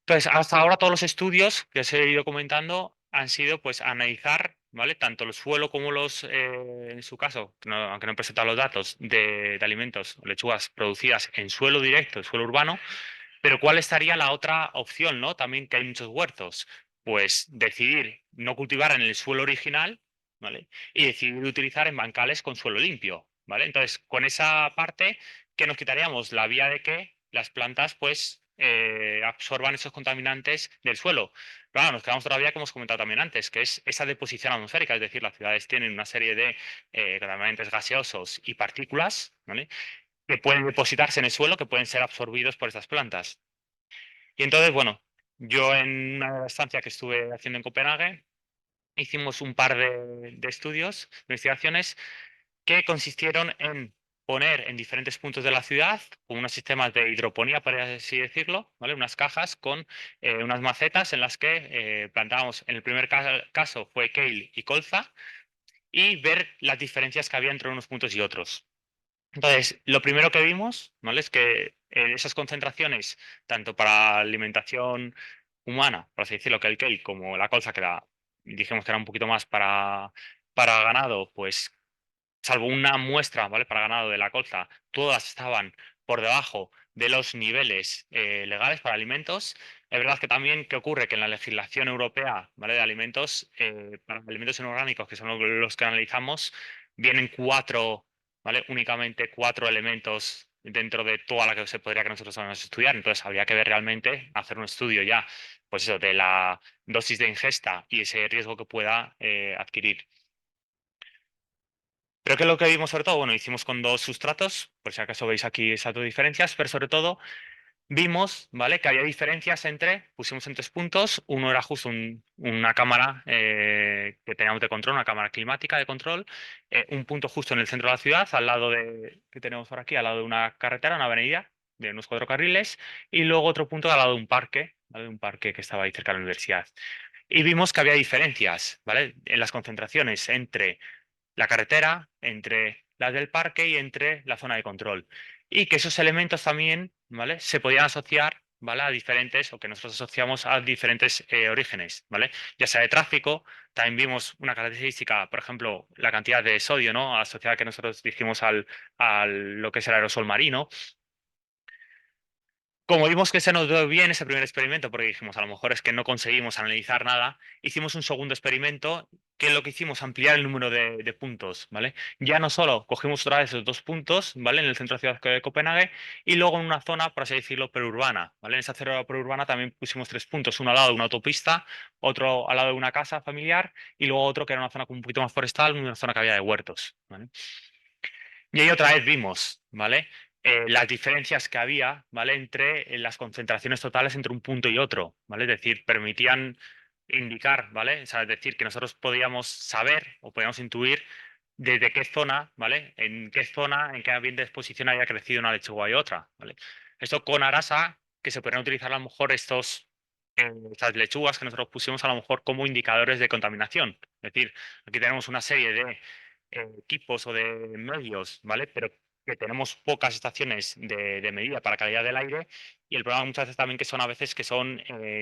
Entonces, hasta ahora todos los estudios que os he ido comentando han sido pues analizar, ¿vale? Tanto el suelo como en su caso, aunque no he presentado los datos de alimentos o lechugas producidas en suelo directo, en suelo urbano, pero ¿cuál estaría la otra opción, ¿no? También que hay muchos huertos. Pues decidir no cultivar en el suelo original, ¿vale? Y decidir utilizar en bancales con suelo limpio, ¿vale? Entonces, con esa parte, ¿qué nos quitaríamos? La vía de que las plantas, pues, absorban esos contaminantes del suelo. Claro, nos quedamos todavía, como hemos comentado también antes, que es esa deposición atmosférica, es decir, las ciudades tienen una serie de contaminantes gaseosos y partículas, ¿vale? Que pueden depositarse en el suelo, que pueden ser absorbidos por estas plantas. Y entonces, bueno, yo en una estancia que estuve haciendo en Copenhague, hicimos un par de estudios, de investigaciones, que consistieron en poner en diferentes puntos de la ciudad, con unos sistemas de hidroponía, para así decirlo, ¿vale? Unas cajas con unas macetas en las que plantábamos, en el primer caso fue kale y colza, y ver las diferencias que había entre unos puntos y otros. Entonces, lo primero que vimos, ¿vale? Es que esas concentraciones, tanto para alimentación humana, por así decirlo, que el kale, como la colza, dijimos que era un poquito más para ganado, pues salvo una muestra, ¿vale? Para ganado de la colza, todas estaban por debajo de los niveles legales para alimentos. Es verdad que también que ocurre que en la legislación europea, ¿vale? De alimentos, para alimentos inorgánicos, que son los que analizamos, vienen cuatro, ¿vale? Únicamente cuatro elementos dentro de toda la que se podría que nosotros vamos a estudiar. Entonces habría que ver realmente, hacer un estudio ya, pues eso, de la dosis de ingesta y ese riesgo que pueda adquirir. Creo que lo que vimos sobre todo, bueno, hicimos con dos sustratos, por si acaso veis aquí esas dos diferencias, pero sobre todo vimos, ¿vale? Que había diferencias pusimos en 3 puntos, uno era justo una cámara que teníamos de control, una cámara climática de control, un punto justo en el centro de la ciudad, que tenemos por aquí, al lado de una carretera, una avenida de unos 4 carriles, y luego otro punto al lado de un parque, ¿vale? Un parque que estaba ahí cerca de la universidad. Y vimos que había diferencias, ¿vale? En las concentraciones entre la carretera, entre las del parque y entre la zona de control. Y que esos elementos también, ¿vale? Se podían asociar, ¿vale? A diferentes, o que nosotros asociamos a diferentes orígenes, ¿vale? Ya sea de tráfico, también vimos una característica, por ejemplo, la cantidad de sodio, ¿no? Asociada que nosotros dijimos al lo que es el aerosol marino. Como vimos que se nos dio bien ese primer experimento, porque dijimos, a lo mejor es que no conseguimos analizar nada, hicimos un segundo experimento que lo que hicimos ampliar el número de puntos, ¿vale? Ya no solo cogimos otra vez esos 2 puntos, ¿vale? En el centro de la ciudad de Copenhague y luego en una zona, por así decirlo, perurbana, ¿vale? En esa zona perurbana también pusimos 3 puntos, uno al lado de una autopista, otro al lado de una casa familiar y luego otro que era una zona un poquito más forestal, una zona que había de huertos, ¿vale? Y ahí otra vez vimos, ¿vale? Las diferencias que había, ¿vale? Entre las concentraciones totales entre un punto y otro, ¿vale? Es decir, permitían indicar, ¿vale? O sea, es decir, que nosotros podíamos saber o podíamos intuir desde qué zona, ¿vale? En qué zona, en qué ambiente de exposición había crecido una lechuga y otra, ¿vale? Esto con aras a que se podrían utilizar a lo mejor estas lechugas que nosotros pusimos a lo mejor como indicadores de contaminación. Es decir, aquí tenemos una serie de equipos o de medios, ¿vale? Pero que tenemos pocas estaciones de medida para calidad del aire y el problema muchas veces también que son a veces que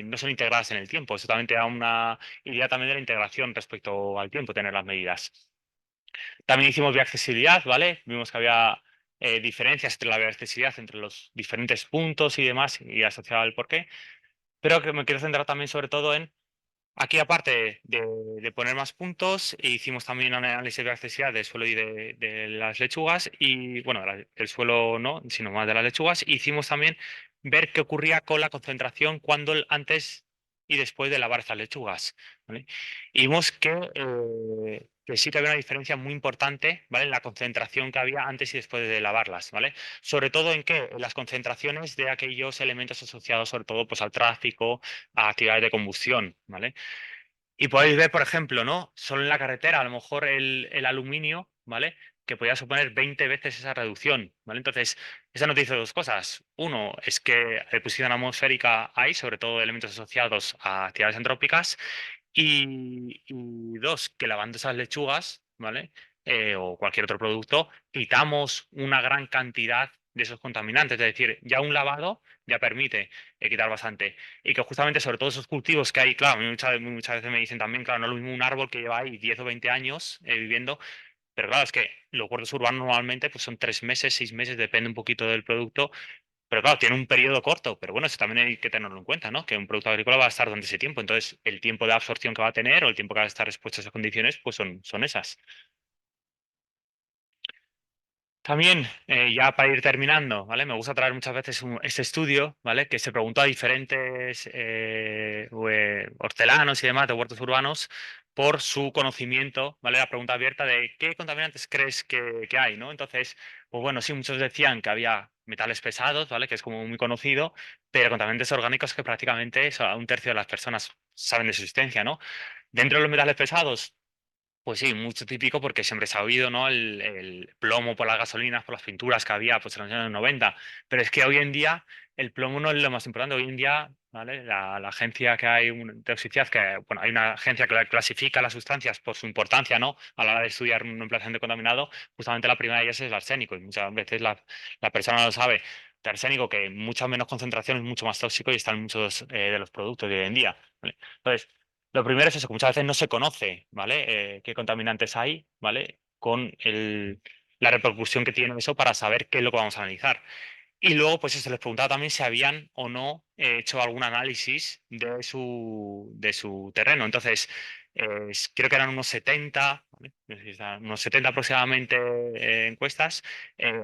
no son integradas en el tiempo. Eso también te da una idea también de la integración respecto al tiempo, tener las medidas. También hicimos bioaccesibilidad, ¿vale? Vimos que había diferencias entre la bioaccesibilidad, entre los diferentes puntos y demás, y asociado al porqué. Pero que me quiero centrar también sobre todo en aquí, aparte de poner más puntos, hicimos también un análisis de accesibilidad del suelo y de las lechugas, y bueno, el suelo no, sino más de las lechugas. Hicimos también ver qué ocurría con la concentración cuando antes y después de lavar estas lechugas, ¿vale? Y vimos que sí que había una diferencia muy importante, ¿vale? En la concentración que había antes y después de lavarlas, ¿vale? Sobre todo en qué, en las concentraciones de aquellos elementos asociados sobre todo pues, al tráfico, a actividades de combustión, ¿vale? Y podéis ver, por ejemplo, ¿no? Solo en la carretera, a lo mejor el aluminio, ¿vale? Que podía suponer 20 veces esa reducción, ¿vale? Entonces, eso nos dice dos cosas. Uno, es que exposición atmosférica hay, sobre todo elementos asociados a actividades antrópicas. Y dos, que lavando esas lechugas, ¿vale? O cualquier otro producto, quitamos una gran cantidad de esos contaminantes. Es decir, ya un lavado ya permite quitar bastante. Y que justamente sobre todo esos cultivos que hay, claro, a mí muchas veces me dicen también, claro, no es lo mismo un árbol que lleva ahí 10 o 20 años viviendo, pero claro, es que los huertos urbanos normalmente pues son 3 meses, 6 meses, depende un poquito del producto, pero claro, tiene un periodo corto, pero bueno, eso también hay que tenerlo en cuenta, ¿no? Que un producto agrícola va a estar durante ese tiempo, entonces el tiempo de absorción que va a tener o el tiempo que va a estar expuesto a esas condiciones, pues son esas. También, ya para ir terminando, ¿vale? Me gusta traer muchas veces este estudio, ¿vale? Que se preguntó a diferentes hortelanos y demás de huertos urbanos por su conocimiento, ¿vale? La pregunta abierta de ¿qué contaminantes crees que hay, ¿no? Entonces, pues bueno, sí, muchos decían que había metales pesados, ¿vale? Que es como muy conocido, pero contaminantes orgánicos que prácticamente un tercio de las personas saben de su existencia, ¿no? Dentro de los metales pesados, pues sí, mucho típico porque siempre se ha oído, ¿no? El plomo por las gasolinas, por las pinturas que había pues, en los años 90. Pero es que hoy en día el plomo no es lo más importante. Hoy en día, ¿vale? La agencia que hay de toxicidad, que bueno, hay una agencia que clasifica las sustancias por su importancia, ¿no? A la hora de estudiar un emplazamiento contaminado, justamente la primera de ellas es el arsénico. Y muchas veces la persona no lo sabe. El arsénico, que en mucha menos concentración es mucho más tóxico y está en muchos de los productos de hoy en día, ¿vale? Entonces, lo primero es eso, que muchas veces no se conoce, ¿vale? Qué contaminantes hay, ¿vale? Con la repercusión que tiene eso para saber qué es lo que vamos a analizar. Y luego, pues se les preguntaba también si habían o no hecho algún análisis de su terreno. Entonces, creo que eran unos 70, ¿vale? No sé si unos 70 aproximadamente encuestas.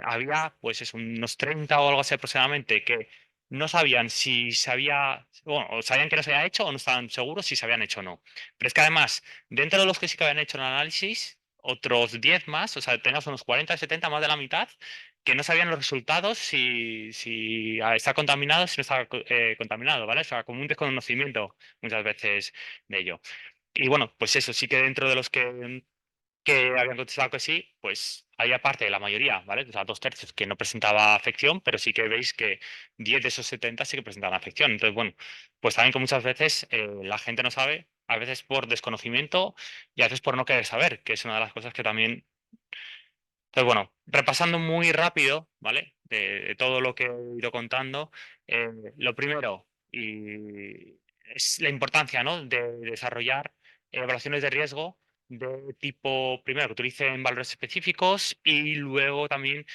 Había, pues, unos 30 o algo así aproximadamente que no sabían si se había, bueno, o sabían que no se había hecho o no estaban seguros si se habían hecho o no. Pero es que además, dentro de los que sí que habían hecho el análisis, otros 10 más, o sea, teníamos unos 40, 70, más de la mitad que no sabían los resultados si está contaminado, si no está contaminado, ¿vale? O sea, como un desconocimiento muchas veces de ello. Y bueno, pues eso, sí que dentro de los que habían contestado que sí, pues había parte de la mayoría, ¿vale? O sea, 2 tercios que no presentaba afección, pero sí que veis que 10 de esos 70 sí que presentaban afección. Entonces, bueno, pues también que muchas veces la gente no sabe, a veces por desconocimiento y a veces por no querer saber, que es una de las cosas que también entonces, bueno, repasando muy rápido, ¿vale? De todo lo que he ido contando, lo primero es la importancia, ¿no? De desarrollar evaluaciones de riesgo de tipo, primero, que utilicen valores específicos y luego también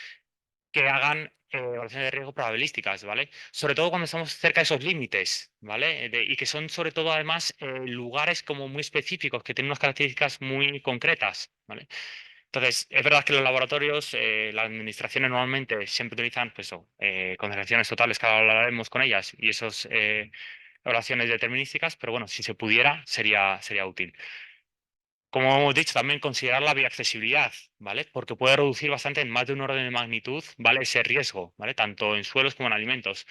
que hagan evaluaciones de riesgo probabilísticas, ¿vale? Sobre todo cuando estamos cerca de esos límites, ¿vale? Y que son sobre todo además lugares como muy específicos, que tienen unas características muy concretas, ¿vale? Entonces, es verdad que los laboratorios, las administraciones normalmente siempre utilizan pues, concentraciones totales, que ahora hablaremos con ellas, y esas evaluaciones determinísticas, pero bueno, si se pudiera, sería útil. Como hemos dicho, también considerar la bioaccesibilidad, ¿vale? Porque puede reducir bastante en más de un orden de magnitud, ¿vale? Ese riesgo, ¿vale? Tanto en suelos como en alimentos.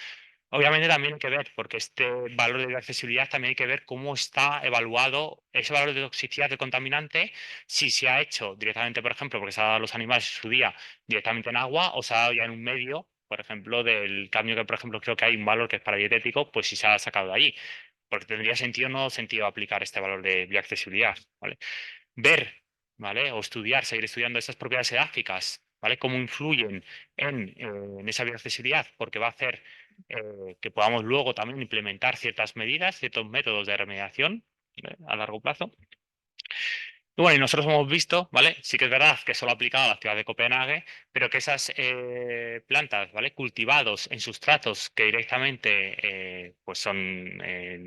Obviamente también hay que ver, porque este valor de accesibilidad también hay que ver cómo está evaluado ese valor de toxicidad del contaminante, si se ha hecho directamente, por ejemplo, porque se ha dado a los animales en su día directamente en agua o se ha dado ya en un medio, por ejemplo, del cambio que, por ejemplo, creo que hay un valor que es para dietético, pues si se ha sacado de allí, porque tendría sentido no sentido aplicar este valor de bioaccesibilidad, ¿vale? Ver, ¿vale? O estudiar, seguir estudiando esas propiedades edáficas, ¿vale? Cómo influyen en esa bioaccesibilidad, porque va a hacer que podamos luego también implementar ciertas medidas, ciertos métodos de remediación, ¿vale? A largo plazo. Y bueno, y nosotros hemos visto, ¿vale? Sí que es verdad que solo aplicado a la ciudad de Copenhague, pero que esas plantas, ¿vale? Cultivados en sustratos que directamente pues son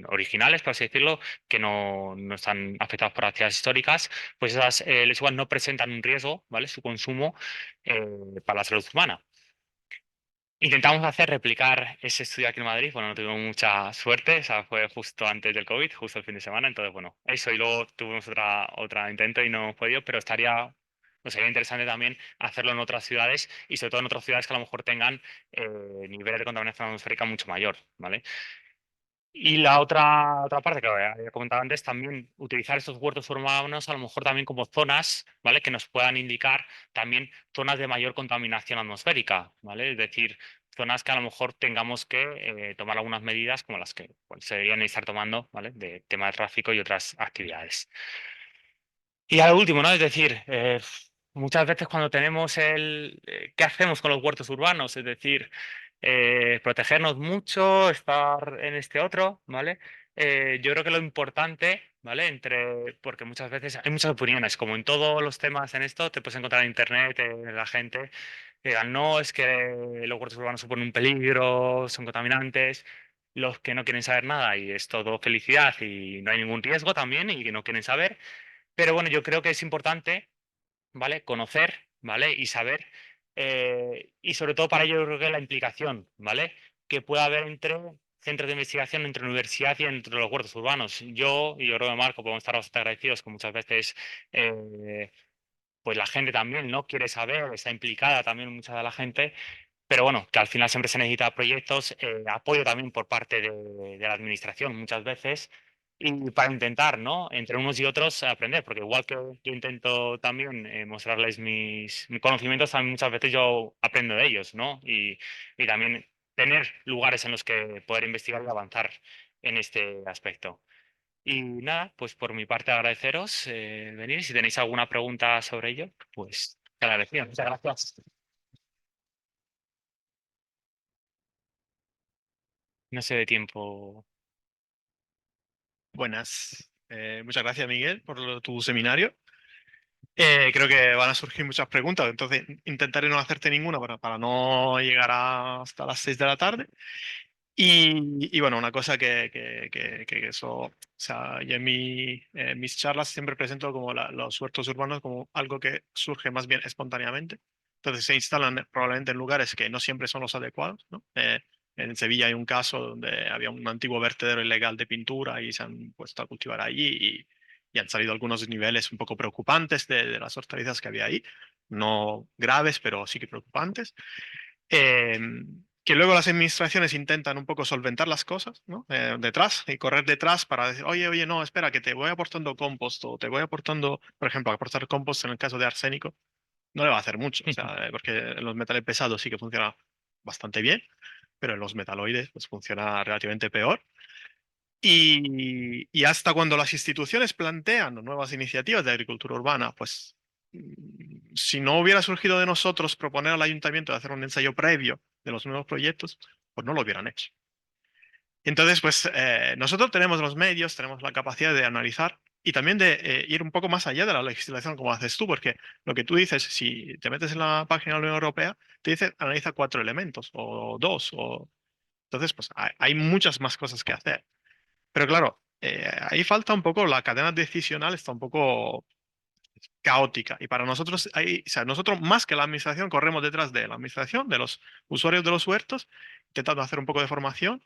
originales, por así decirlo, que no están afectados por actividades históricas, pues esas lechugas no presentan un riesgo, ¿vale? Su consumo para la salud humana. intentamos replicar ese estudio aquí en Madrid. Bueno, no tuvimos mucha suerte, o sea, fue justo antes del COVID, justo el fin de semana. Entonces, bueno, eso y luego tuvimos otra intento y no hemos podido, pero pues sería interesante también hacerlo en otras ciudades y sobre todo en otras ciudades que a lo mejor tengan niveles de contaminación atmosférica mucho mayor, ¿vale? Y la otra parte que había comentado antes, también utilizar estos huertos urbanos a lo mejor también como zonas, ¿vale? Que nos puedan indicar también zonas de mayor contaminación atmosférica, ¿vale? Es decir, zonas que a lo mejor tengamos que tomar algunas medidas como las que pues, se deberían estar tomando, ¿vale? De tema de tráfico y otras actividades. Y al último, ¿no? Es decir, muchas veces cuando tenemos ¿qué hacemos con los huertos urbanos? Es decir, protegernos mucho, estar en este otro, ¿vale? Yo creo que lo importante, ¿vale? Porque muchas veces hay muchas opiniones, como en todos los temas en esto, te puedes encontrar en internet, la gente que digan, no, es que los huertos urbanos suponen un peligro, son contaminantes. Los que no quieren saber nada y es todo felicidad y no hay ningún riesgo también y que no quieren saber. Pero bueno, yo creo que es importante, ¿vale? Conocer, ¿vale? Y saber, y sobre todo para ello yo creo que la implicación, ¿vale? Que pueda haber entre centros de investigación, entre universidad y entre los huertos urbanos. Yo y yo creo que Marco podemos estar bastante agradecidos que muchas veces, pues la gente también, ¿no? Quiere saber, está implicada también mucha de la gente. Pero bueno, que al final siempre se necesita proyectos, apoyo también por parte de la administración muchas veces, y para intentar, ¿no? Entre unos y otros aprender, porque igual que yo intento también mostrarles mis conocimientos, también muchas veces yo aprendo de ellos, ¿no? Y también tener lugares en los que poder investigar y avanzar en este aspecto. Y nada, pues por mi parte agradeceros venir. Si tenéis alguna pregunta sobre ello, pues te agradecería. Muchas gracias. No sé de tiempo. Buenas. Muchas gracias, Miguel, por tu seminario. Creo que van a surgir muchas preguntas, entonces intentaré no hacerte ninguna para no llegar hasta las 6 de la tarde. Y bueno, una cosa que eso, o sea, yo en mis charlas siempre presento como los huertos urbanos como algo que surge más bien espontáneamente. Entonces se instalan probablemente en lugares que no siempre son los adecuados, ¿no? En Sevilla hay un caso donde había un antiguo vertedero ilegal de pintura y se han puesto a cultivar allí y han salido algunos niveles un poco preocupantes de las hortalizas que había ahí. No graves, pero sí que preocupantes. eh, que luego las administraciones intentan un poco solventar las cosas, ¿no? Detrás y correr detrás para decir, oye, oye, no, espera, que te voy aportando compost o te voy aportando, por ejemplo, aportar compost en el caso de arsénico, no le va a hacer mucho, o sea, porque en los metales pesados sí que funciona bastante bien, pero en los metaloides pues funciona relativamente peor. Y hasta cuando las instituciones plantean nuevas iniciativas de agricultura urbana, pues si no hubiera surgido de nosotros proponer al ayuntamiento de hacer un ensayo previo de los nuevos proyectos, pues no lo hubieran hecho. Entonces, pues nosotros tenemos los medios, tenemos la capacidad de analizar y también de ir un poco más allá de la legislación como haces tú, porque lo que tú dices, si te metes en la página de la Unión Europea, te dice analiza 4 elementos o 2, o entonces pues hay muchas más cosas que hacer. Pero claro, ahí falta un poco, la cadena decisional está un poco caótica. Y para nosotros, o sea, nosotros más que la administración, corremos detrás de la administración, de los usuarios de los huertos, intentando hacer un poco de formación.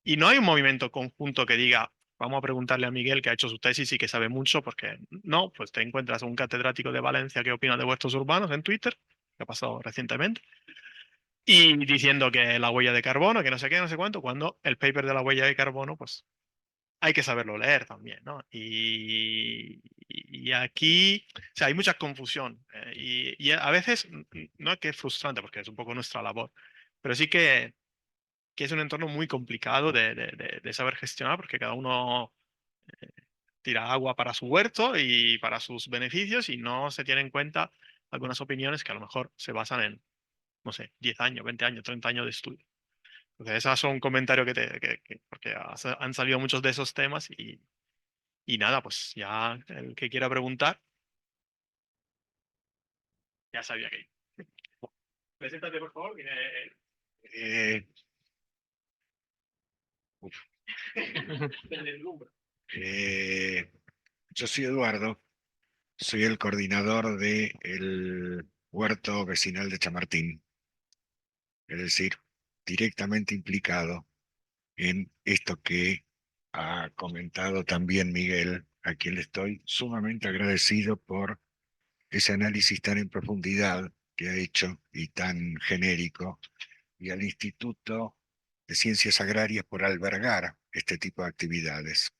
Y no hay un movimiento conjunto que diga, vamos a preguntarle a Miguel que ha hecho su tesis y que sabe mucho, porque no, pues te encuentras un catedrático de Valencia que opina de huertos urbanos en Twitter, que ha pasado recientemente, y diciendo que la huella de carbono, que no sé qué, no sé cuánto, cuando el paper de la huella de carbono, pues hay que saberlo leer también, ¿no? Y aquí, o sea, hay mucha confusión. Y a veces, no es que es frustrante, porque es un poco nuestra labor, pero sí que es un entorno muy complicado de saber gestionar, porque cada uno tira agua para su huerto y para sus beneficios y no se tiene en cuenta algunas opiniones que a lo mejor se basan en, no sé, 10 años, 20 años, 30 años de estudio. Entonces, esas son un comentario porque han salido muchos de esos temas y nada, pues ya el que quiera preguntar, ya sabía que. Preséntate, por favor. Eh, Desde el Louvre. eh, yo soy Eduardo, soy el coordinador del huerto vecinal de Chamartín. es decir, directamente implicado en esto que ha comentado también Miguel, a quien le estoy sumamente agradecido por ese análisis tan en profundidad que ha hecho y tan genérico, y al Instituto de Ciencias Agrarias por albergar este tipo de actividades.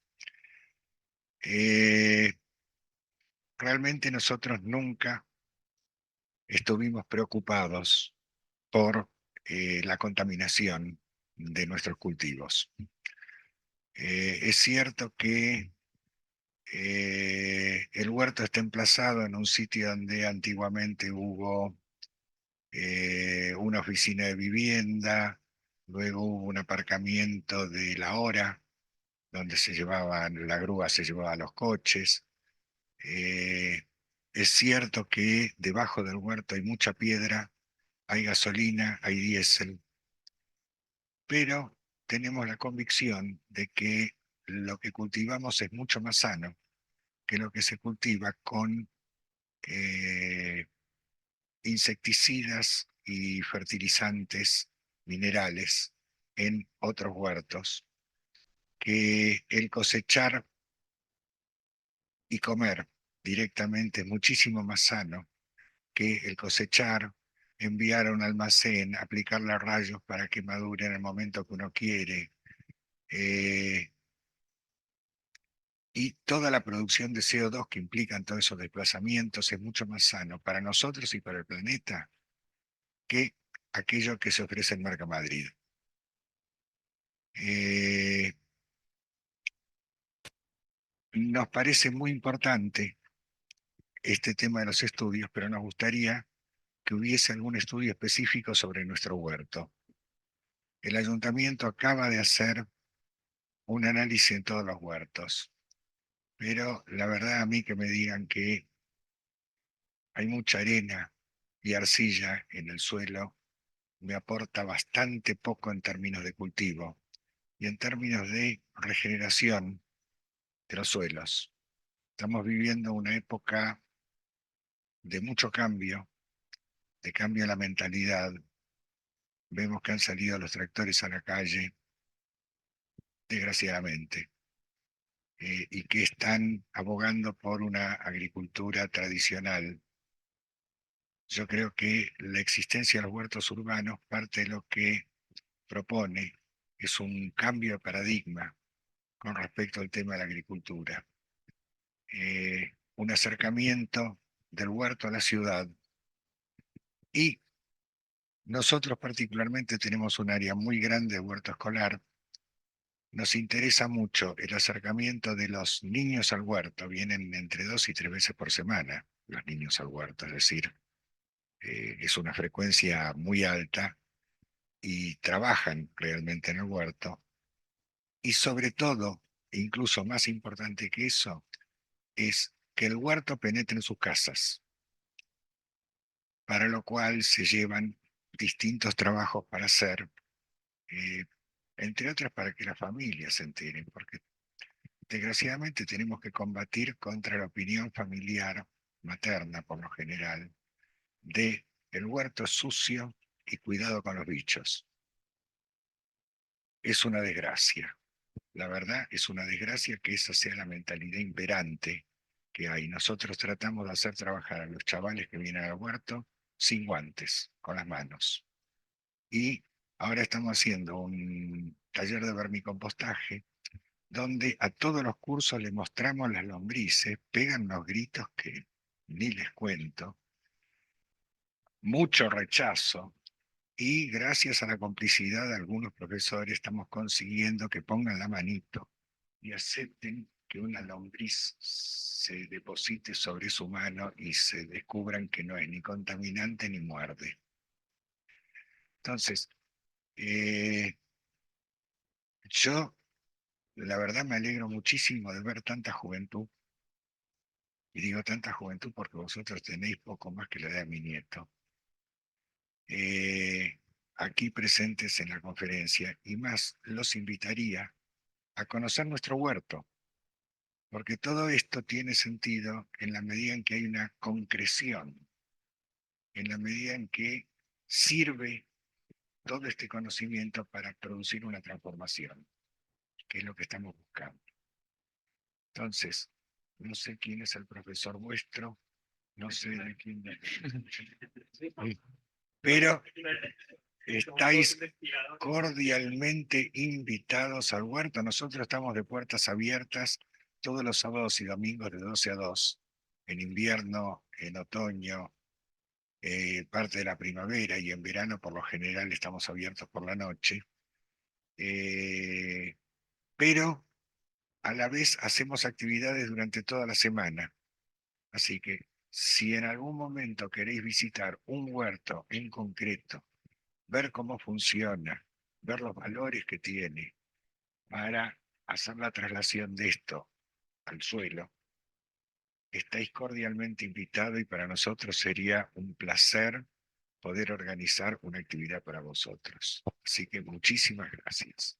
Realmente nosotros nunca estuvimos preocupados por la contaminación de nuestros cultivos. Es cierto que el huerto está emplazado en un sitio donde antiguamente hubo una oficina de vivienda, luego hubo un aparcamiento de la hora, donde se llevaban, la grúa se llevaba los coches. Eh, es cierto que debajo del huerto hay mucha piedra, hay gasolina, hay diésel, pero tenemos la convicción de que lo que cultivamos es mucho más sano que lo que se cultiva con eh, insecticidas y fertilizantes minerales en otros huertos, que el cosechar y comer directamente es muchísimo más sano que el cosechar, enviar a un almacén, aplicarle a rayos para que madure en el momento que uno quiere, y toda la producción de CO2 que implican todos esos desplazamientos es mucho más sano para nosotros y para el planeta que aquello que se ofrece en Mercamadrid. Eh, Nos parece muy importante este tema de los estudios, pero nos gustaría que hubiese algún estudio específico sobre nuestro huerto. El ayuntamiento acaba de hacer un análisis en todos los huertos, pero la verdad a mí que me digan que hay mucha arena y arcilla en el suelo me aporta bastante poco en términos de cultivo y en términos de regeneración de los suelos. Estamos viviendo una época de mucho cambio, de cambio en la mentalidad. Vemos que han salido los tractores a la calle, desgraciadamente, y que están abogando por una agricultura tradicional. Yo creo que la existencia de los huertos urbanos, parte de lo que propone, es un cambio de paradigma con respecto al tema de la agricultura. Un acercamiento del huerto a la ciudad, y nosotros particularmente tenemos un área muy grande de huerto escolar. Nos interesa mucho el acercamiento de los niños al huerto. Vienen entre 2 y 3 veces por semana los niños al huerto, es decir, es una frecuencia muy alta y trabajan realmente en el huerto. Y sobre todo, incluso más importante que eso, es que el huerto penetre en sus casas, para lo cual se llevan distintos trabajos para hacer, eh, entre otras para que las familias se enteren, porque desgraciadamente tenemos que combatir contra la opinión familiar, materna por lo general, de el huerto es sucio y cuidado con los bichos. Es una desgracia. La verdad es una desgracia que esa sea la mentalidad imperante que hay. Nosotros tratamos de hacer trabajar a los chavales que vienen al huerto sin guantes, con las manos. Y ahora estamos haciendo un taller de vermicompostaje donde a todos los cursos les mostramos las lombrices, pegan unos gritos que ni les cuento, mucho rechazo, y gracias a la complicidad de algunos profesores estamos consiguiendo que pongan la manito y acepten que una lombriz se deposite sobre su mano y se descubran que no es ni contaminante ni muerde. Entonces, yo la verdad me alegro muchísimo de ver tanta juventud, y digo tanta juventud porque vosotros tenéis poco más que la edad de mi nieto, aquí presentes en la conferencia, y más los invitaría a conocer nuestro huerto, porque todo esto tiene sentido en la medida en que hay una concreción, en la medida en que sirve todo este conocimiento para producir una transformación, que es lo que estamos buscando. Entonces, no sé quién es el profesor vuestro, no sé de quién, pero estáis cordialmente invitados al huerto. Nosotros estamos de puertas abiertas todos los sábados y domingos de 12 a 2, en invierno, en otoño, parte de la primavera, y en verano por lo general estamos abiertos por la noche. Pero a la vez hacemos actividades durante toda la semana. Así que si en algún momento queréis visitar un huerto en concreto, ver cómo funciona, ver los valores que tiene para hacer la traslación de esto al suelo, estáis cordialmente invitados, y para nosotros sería un placer poder organizar una actividad para vosotros. Así que muchísimas gracias.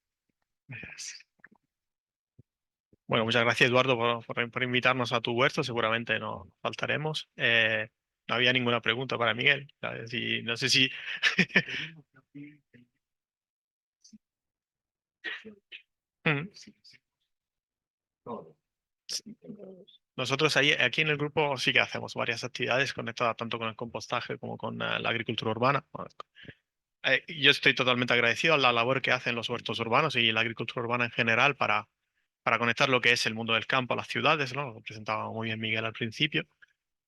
Bueno, muchas gracias, Eduardo, por invitarnos a tu huerto. Seguramente no faltaremos. No había ninguna pregunta para Miguel. No sé si... Mm. Nosotros aquí en el grupo sí que hacemos varias actividades conectadas tanto con el compostaje como con la agricultura urbana. Bueno, yo estoy totalmente agradecido a la labor que hacen los huertos urbanos y la agricultura urbana en general para conectar lo que es el mundo del campo a las ciudades, ¿no? Lo presentaba muy bien Miguel al principio.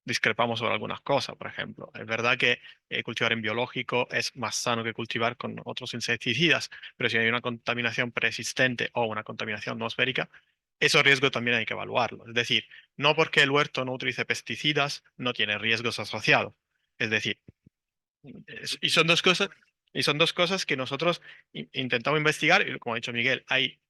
Discrepamos sobre algunas cosas, por ejemplo. Es verdad que cultivar en biológico es más sano que cultivar con otros insecticidas, pero si hay una contaminación persistente o una contaminación atmosférica, esos riesgos también hay que evaluarlos. Es decir, no porque el huerto no utilice pesticidas, no tiene riesgos asociados. Es decir, y son dos cosas que nosotros intentamos investigar, y como ha dicho Miguel, hay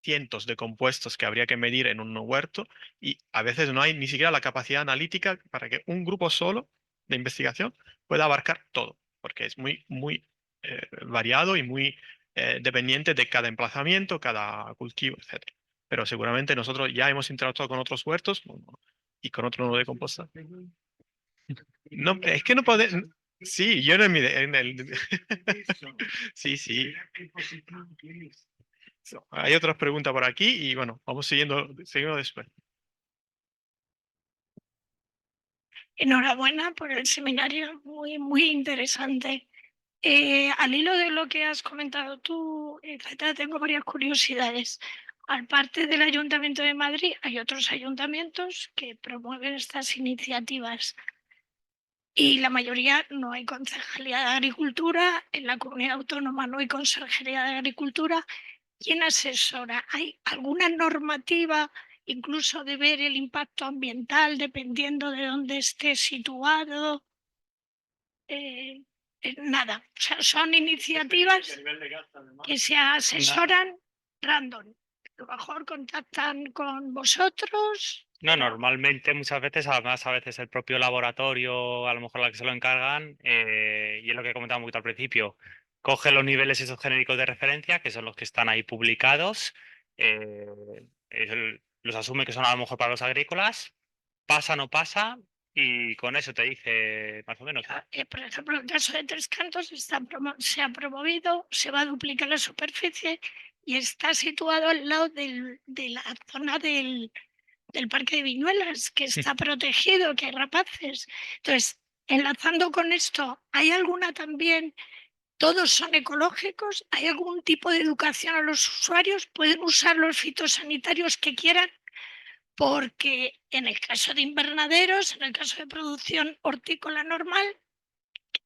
cientos de compuestos que habría que medir en un huerto y a veces no hay ni siquiera la capacidad analítica para que un grupo solo de investigación pueda abarcar todo, porque es muy variado y muy dependiente de cada emplazamiento, cada cultivo, etcétera. Pero seguramente nosotros ya hemos interactuado con otros huertos y con otro nodo de composta. No, es que no podemos. Sí, yo en el... Sí, sí. Hay otras preguntas por aquí y bueno, vamos siguiendo después. Enhorabuena por el seminario, muy interesante. Al hilo de lo que has comentado tú, etcétera, tengo varias curiosidades. Aparte del Ayuntamiento de Madrid, hay otros ayuntamientos que promueven estas iniciativas y la mayoría no hay concejalía de agricultura, en la comunidad autónoma no hay consejería de agricultura. ¿Quién asesora? ¿Hay alguna normativa, incluso de ver el impacto ambiental dependiendo de dónde esté situado? Nada, o sea, son iniciativas que se asesoran random. A lo mejor contactan con vosotros. No, normalmente muchas veces, además a veces el propio laboratorio, a lo mejor la que se lo encargan, y es lo que comentaba un poquito al principio, coge los niveles esos genéricos de referencia, que son los que están ahí publicados, los asume que son a lo mejor para los agrícolas, pasa, no pasa, y con eso te dice más o menos. Por ejemplo, en el caso de Tres Cantos se ha promovido, se va a duplicar la superficie y está situado al lado de la zona del Parque de Viñuelas, que está protegido, que hay rapaces. Entonces, enlazando con esto, ¿hay alguna también? ¿Todos son ecológicos? ¿Hay algún tipo de educación a los usuarios? ¿Pueden usar los fitosanitarios que quieran? Porque en el caso de invernaderos, en el caso de producción hortícola normal,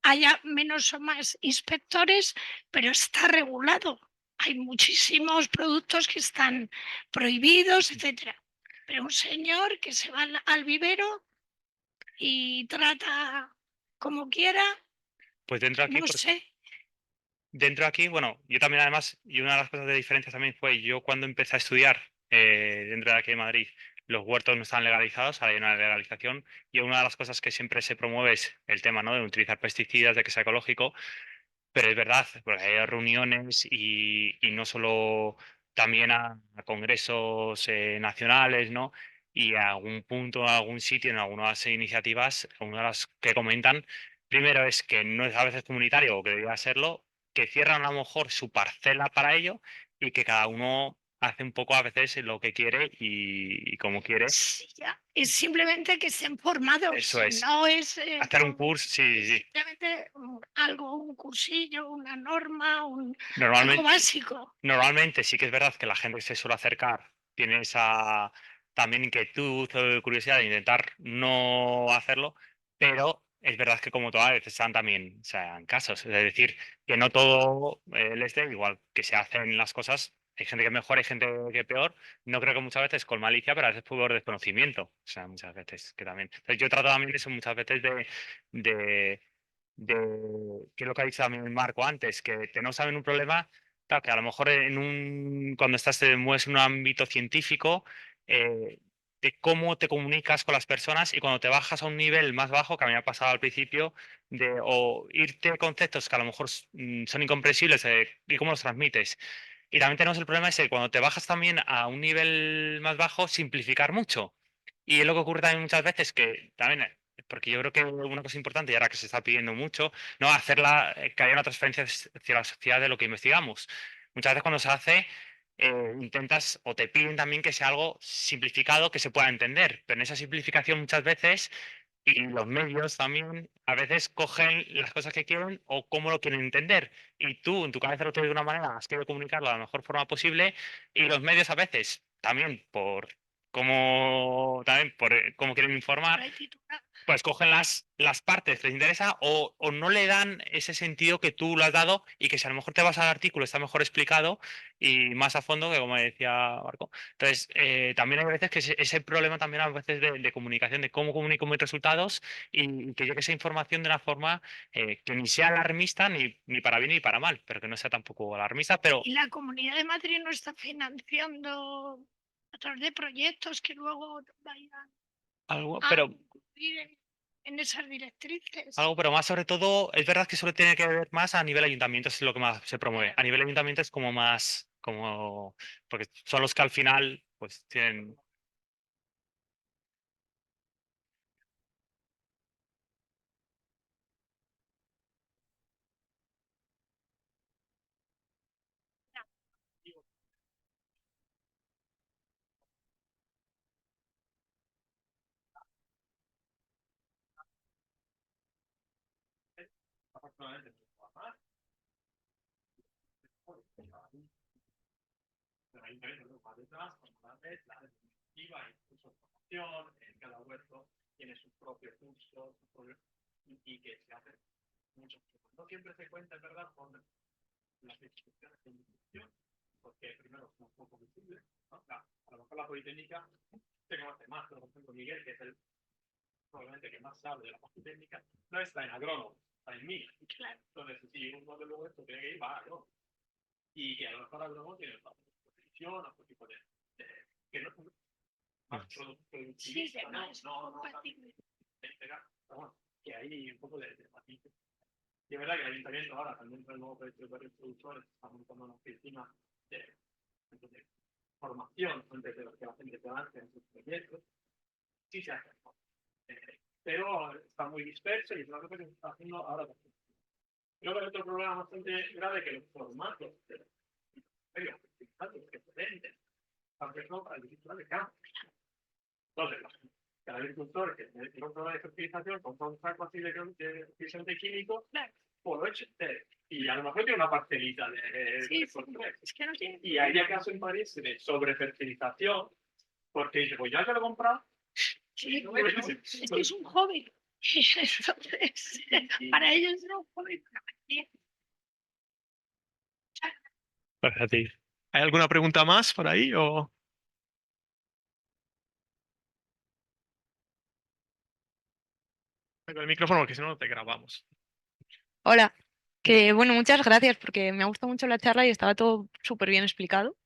haya menos o más inspectores, pero está regulado. Hay muchísimos productos que están prohibidos, etcétera. Pero un señor que se va al vivero y trata como quiera, Pues dentro aquí, no sé. dentro aquí, bueno, yo también además, y una de las cosas de diferencia también fue yo cuando empecé a estudiar dentro de aquí de Madrid, los huertos no están legalizados, ahora hay una legalización, y una de las cosas que siempre se promueve es el tema, ¿no?, de utilizar pesticidas, de que sea ecológico, pero es verdad, porque hay reuniones y no solo también a congresos nacionales, ¿no? Y a algún punto, a algún sitio, en algunas iniciativas, una de las que comentan, primero es que no es a veces comunitario o que debería serlo, que cierran a lo mejor su parcela para ello y que cada uno hace un poco a veces lo que quiere y como quiere. Sí, ya. Es simplemente que estén formados. Eso es. No es Hacer un curso, sí, sí. simplemente algo, un cursillo, una norma, algo Normalmente, básico. normalmente sí que es verdad que la gente que se suele acercar tiene esa también inquietud o curiosidad de intentar no hacerlo, pero es verdad que como todas veces están también, o sea, en casos, es decir, que no todo les dé igual que se hacen las cosas. Hay gente que es mejor, hay gente que es peor. No creo que muchas veces con malicia, pero a veces por desconocimiento. O sea, muchas veces que también. Entonces, yo trato también eso muchas veces de de que es lo que ha dicho también Marco antes, que no saben un problema, claro, que a lo mejor cuando te mueves en un ámbito científico, de cómo te comunicas con las personas y cuando te bajas a un nivel más bajo, que a mí me ha pasado al principio, o irte a conceptos que a lo mejor son incomprensibles y cómo los transmites. Y también tenemos el problema ese, cuando te bajas también a un nivel más bajo, simplificar mucho. Y es lo que ocurre también muchas veces, que también porque yo creo que una cosa importante, y ahora que se está pidiendo mucho, no hacerla, que haya una transferencia hacia la sociedad de lo que investigamos. Muchas veces cuando se hace, intentas o te piden también que sea algo simplificado que se pueda entender, pero en esa simplificación muchas veces, y los medios también, a veces cogen las cosas que quieren o cómo lo quieren entender. Y tú en tu cabeza lo tienes de una manera, has querido comunicarlo de la mejor forma posible, y los medios a veces también también por cómo quieren informar, Por ahí titular. pues cogen las partes que les interesa o no le dan ese sentido que tú lo has dado y que si a lo mejor te vas al artículo está mejor explicado y más a fondo que como decía Marco. Entonces, también hay veces que ese problema también a veces de comunicación, de cómo comunico mis resultados y que llegue esa información de una forma que ni sea alarmista ni para bien ni para mal, pero que no sea tampoco alarmista, pero Y la Comunidad de Madrid no está financiando a través de proyectos que luego vayan algo, a pero incluir en esas directrices. algo, pero más sobre todo, es verdad que suele tener que ver más a nivel ayuntamiento, es lo que más se promueve. A nivel ayuntamiento es como más, porque son los que al final, pues tienen. El ayuntamiento no va detrás, como la red, la definitiva, incluso formación, en cada huerto tiene su propio curso, y que se hace mucho. No siempre se cuenta, en verdad, con las instituciones de investigación, porque primero son un poco visibles, ¿no? A lo mejor la Politécnica se conoce más, por ejemplo, Miguel, que es el probablemente que más sabe de la Politécnica, no está en agrónomo, está en mí. Claro. Entonces, si un modelo de esto tiene que ir, va a agrónomo. Y que a lo mejor agrónomo tiene otra posición, otro tipo que no, más productivista, Sí, no, es no, compatible. pero bueno, que hay un poco de matices. Y es verdad que el ayuntamiento ahora también con el nuevo proyecto de varios productores está montando una oficina de formación antes de que la gente se avance en sus proyectos. Sí se hace, pero está muy disperso y es una cosa que se está haciendo ahora también. Creo que hay otro problema bastante grave que los formatos de los medios que se venden, aunque son para el digital de campo. Entonces, cada agricultor que tiene un programa de fertilización con un saco así de fertilizante químico, pues lo echa y a lo mejor tiene una parcelita de Sí, tres. es que no tiene. Y hay acaso en París de sobrefertilización, porque dice, pues ya te lo he comprado. Sí, es que es un hobby. Entonces, para ellos es un hobby. Gracias a ti. ¿Hay alguna pregunta más por ahí? O... el micrófono, porque si no, no te grabamos. Hola, que bueno, muchas gracias porque me ha gustado mucho la charla y estaba todo súper bien explicado.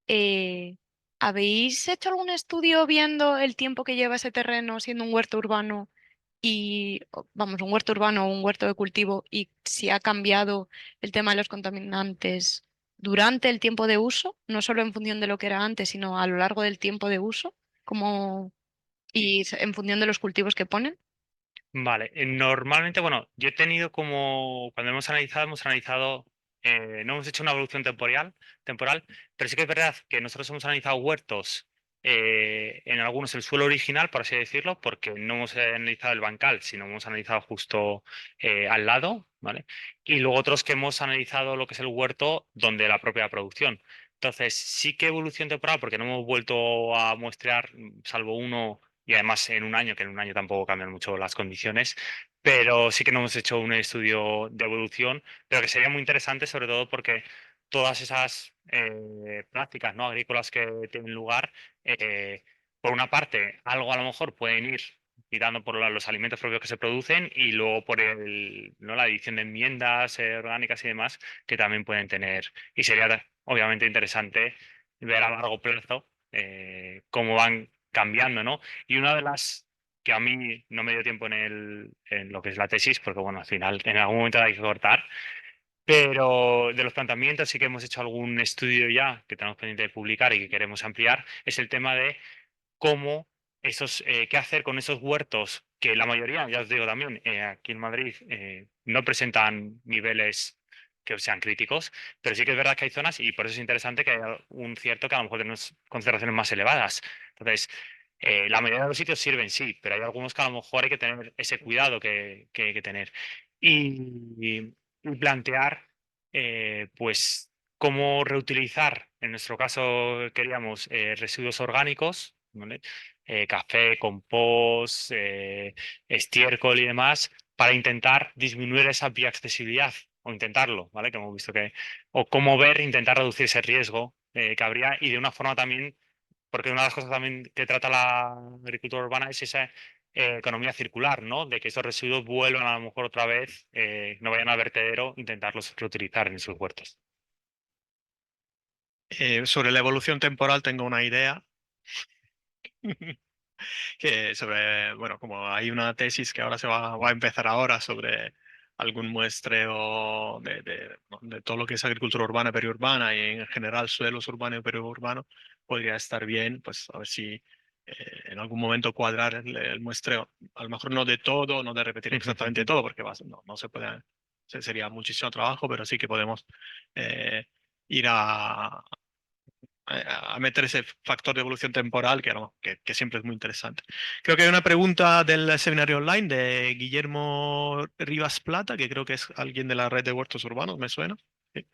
Eh, ¿Habéis hecho algún estudio viendo el tiempo que lleva ese terreno siendo un huerto urbano vamos, un huerto urbano o un huerto de cultivo y si ha cambiado el tema de los contaminantes durante el tiempo de uso, no solo en función de lo que era antes, sino a lo largo del tiempo de uso, en función de los cultivos que ponen? Vale, normalmente, bueno, yo he tenido cuando hemos analizado no hemos hecho una evolución temporal, pero sí que es verdad que nosotros hemos analizado huertos, en algunos el suelo original, por así decirlo, porque no hemos analizado el bancal, sino hemos analizado justo al lado, ¿vale? Y luego otros que hemos analizado lo que es el huerto donde la propia producción. Entonces, sí que evolución temporal, porque no hemos vuelto a muestrear, salvo uno, y además en un año, que en un año tampoco cambian mucho las condiciones, pero sí que no hemos hecho un estudio de evolución, pero que sería muy interesante, sobre todo porque todas esas prácticas no agrícolas que tienen lugar, por una parte, algo a lo mejor pueden ir quitando por los alimentos propios que se producen y luego por ¿no? la edición de enmiendas orgánicas y demás que también pueden tener. Y sería obviamente interesante ver a largo plazo cómo van cambiando, ¿no? Y una de las que a mí no me dio tiempo en lo que es la tesis, porque bueno, al final en algún momento hay que cortar, pero de los planteamientos sí que hemos hecho algún estudio ya que tenemos pendiente de publicar y que queremos ampliar, es el tema de cómo qué hacer con esos huertos que la mayoría, ya os digo también, aquí en Madrid no presentan niveles que sean críticos, pero sí que es verdad que hay zonas y por eso es interesante que haya un cierto que a lo mejor tenemos concentraciones más elevadas. Entonces, la mayoría de los sitios sirven, sí, pero hay algunos que a lo mejor hay que tener ese cuidado que hay que tener. Y plantear, pues, cómo reutilizar, en nuestro caso queríamos residuos orgánicos, ¿vale? Café, compost, estiércol y demás, para intentar disminuir esa bioaccesibilidad, o intentarlo, ¿vale? Que hemos visto o cómo ver, intentar reducir ese riesgo que habría y de una forma también, porque una de las cosas también que trata la agricultura urbana es esa economía circular, ¿no? De que esos residuos vuelvan a lo mejor otra vez, no vayan al vertedero, intentarlos reutilizar en sus huertos. Sobre la evolución temporal tengo una idea. Que sobre, bueno, como hay una tesis que ahora va a empezar ahora sobre algún muestreo de todo lo que es agricultura urbana, periurbana y en general suelos urbanos y periurbanos, podría estar bien, pues a ver si en algún momento cuadrar el muestreo, a lo mejor no de todo, no de repetir exactamente todo, porque no se puede, sería muchísimo trabajo, pero sí que podemos ir a meter ese factor de evolución temporal que siempre es muy interesante. Creo que hay una pregunta del seminario online de Guillermo Rivas Plata, que creo que es alguien de la red de huertos urbanos, me suena. Sí.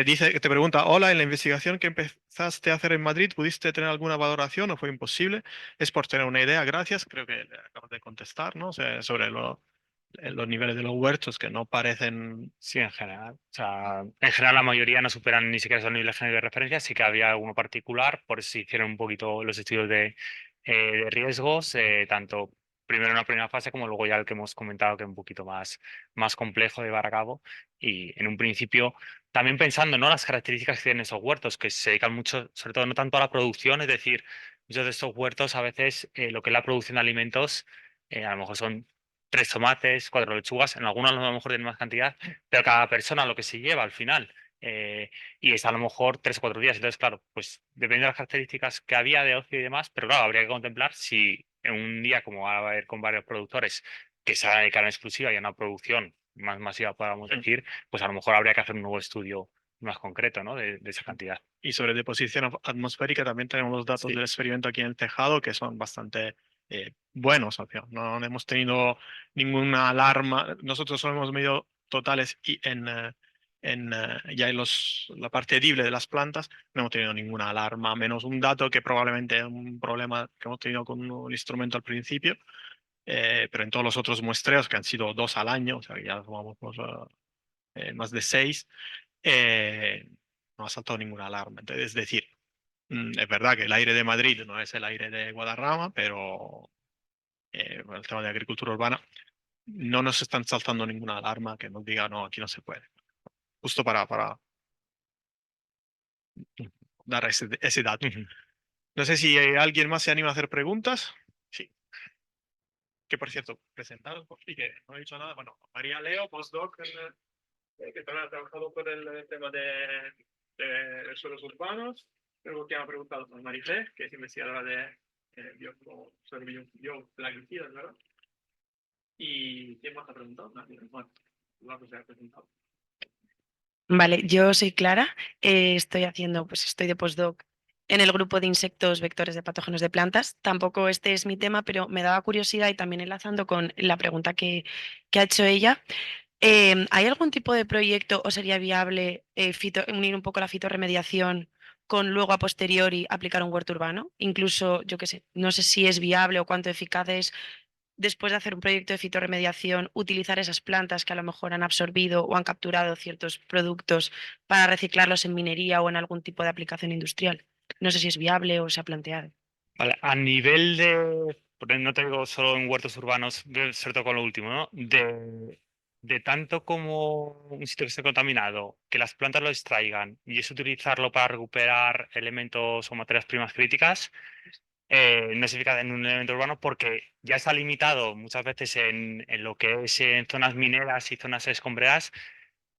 Dice que te pregunta, hola, en la investigación que empezaste a hacer en Madrid, ¿pudiste tener alguna valoración o fue imposible? Es por tener una idea, gracias. Creo que le acabas de contestar, ¿no? O sea, sobre los niveles de los huertos que no parecen. Sí, en general. O sea, en general la mayoría no superan ni siquiera esos niveles generales de referencia, sí que había alguno particular, por eso se hicieron un poquito los estudios de riesgos, tanto primero en la primera fase como luego ya el que hemos comentado, que es un poquito más complejo de llevar a cabo. Y en un principio, también pensando, ¿no? Las características que tienen esos huertos, que se dedican mucho, sobre todo no tanto a la producción, es decir, muchos de estos huertos a veces lo que es la producción de alimentos, a lo mejor son 3 tomates, 4 lechugas, en algunos a lo mejor tienen más cantidad, pero cada persona lo que se lleva al final. Y es a lo mejor 3 o 4 días. Entonces, claro, pues depende de las características que había de ocio y demás, pero claro, habría que contemplar si en un día, como va a haber con varios productores que se van a dedicar en exclusiva y a una producción más masiva, podamos decir, pues a lo mejor habría que hacer un nuevo estudio más concreto, ¿no? De esa cantidad. Y sobre deposición atmosférica también tenemos los datos Sí. del experimento aquí en el tejado que son bastante buenos. O sea, no hemos tenido ninguna alarma. Nosotros solo hemos medido totales y ya en la parte edible de las plantas no hemos tenido ninguna alarma, menos un dato que probablemente es un problema que hemos tenido con un instrumento al principio. Pero en todos los otros muestreos, que han sido 2 al año, o sea, que ya vamos por más de 6, no ha saltado ninguna alarma. Entonces, es decir, es verdad que el aire de Madrid no es el aire de Guadarrama, pero con el tema de agricultura urbana no nos están saltando ninguna alarma que nos diga, no, aquí no se puede. Justo para dar ese dato. No sé si alguien más se anima a hacer preguntas. Sí. Que por cierto, presentaros y que no he dicho nada. Bueno, María Leo, postdoc, que también ha trabajado por el tema de suelos urbanos. Luego que ha preguntado por Marifé, que es investigadora de bioplaguicidas, ¿verdad? ¿Y quién más ha preguntado? Nadie. Bueno, vamos a presentado. Vale, yo soy Clara, estoy de postdoc en el grupo de insectos vectores de patógenos de plantas. Tampoco este es mi tema, pero me daba curiosidad y también enlazando con la pregunta que ha hecho ella. ¿Hay algún tipo de proyecto o sería viable unir un poco la fitorremediación con luego a posteriori aplicar un huerto urbano? Incluso, yo qué sé, no sé si es viable o cuánto eficaz es después de hacer un proyecto de fitorremediación, utilizar esas plantas que a lo mejor han absorbido o han capturado ciertos productos para reciclarlos en minería o en algún tipo de aplicación industrial. No sé si es viable o se ha planteado. Vale, a nivel de, porque no te digo solo en huertos urbanos, sobre todo con lo último, ¿no? De tanto como un sitio que esté contaminado, que las plantas lo extraigan y es utilizarlo para recuperar elementos o materias primas críticas, no es eficaz en un elemento urbano porque ya está limitado muchas veces en lo que es en zonas mineras y zonas escombreras,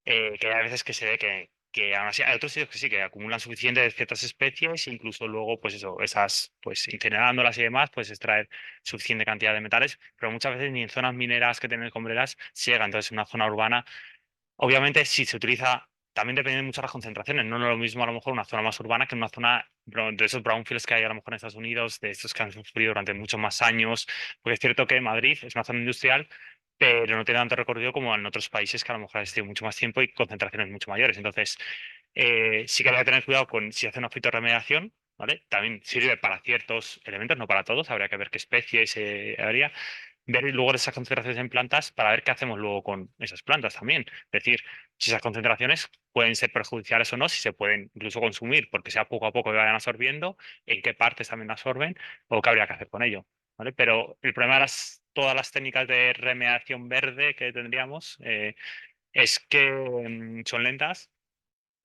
que hay veces que se ve que aún así hay otros sitios que sí, que acumulan suficiente de ciertas especies, incluso luego, pues eso, esas, pues incinerándolas y demás, pues extraer suficiente cantidad de metales, pero muchas veces ni en zonas mineras que tienen escombreras se llega. Entonces, en una zona urbana, obviamente, si se utiliza, también depende mucho de las concentraciones. No es lo mismo a lo mejor una zona más urbana que una zona de esos brownfields que hay a lo mejor en Estados Unidos, de estos que han sufrido durante muchos más años. Porque es cierto que Madrid es una zona industrial, pero no tiene tanto recorrido como en otros países que a lo mejor ha existido mucho más tiempo y concentraciones mucho mayores. Entonces, sí que habría que tener cuidado con si hace una fitorremediación, ¿vale? También sirve para ciertos elementos, no para todos. Habría que ver qué especies habría. Ver luego esas concentraciones en plantas para ver qué hacemos luego con esas plantas también. Es decir, si esas concentraciones pueden ser perjudiciales o no, si se pueden incluso consumir, porque sea poco a poco que vayan absorbiendo, en qué partes también absorben o qué habría que hacer con ello. ¿Vale? Pero el problema de todas las técnicas de remediación verde que tendríamos es que son lentas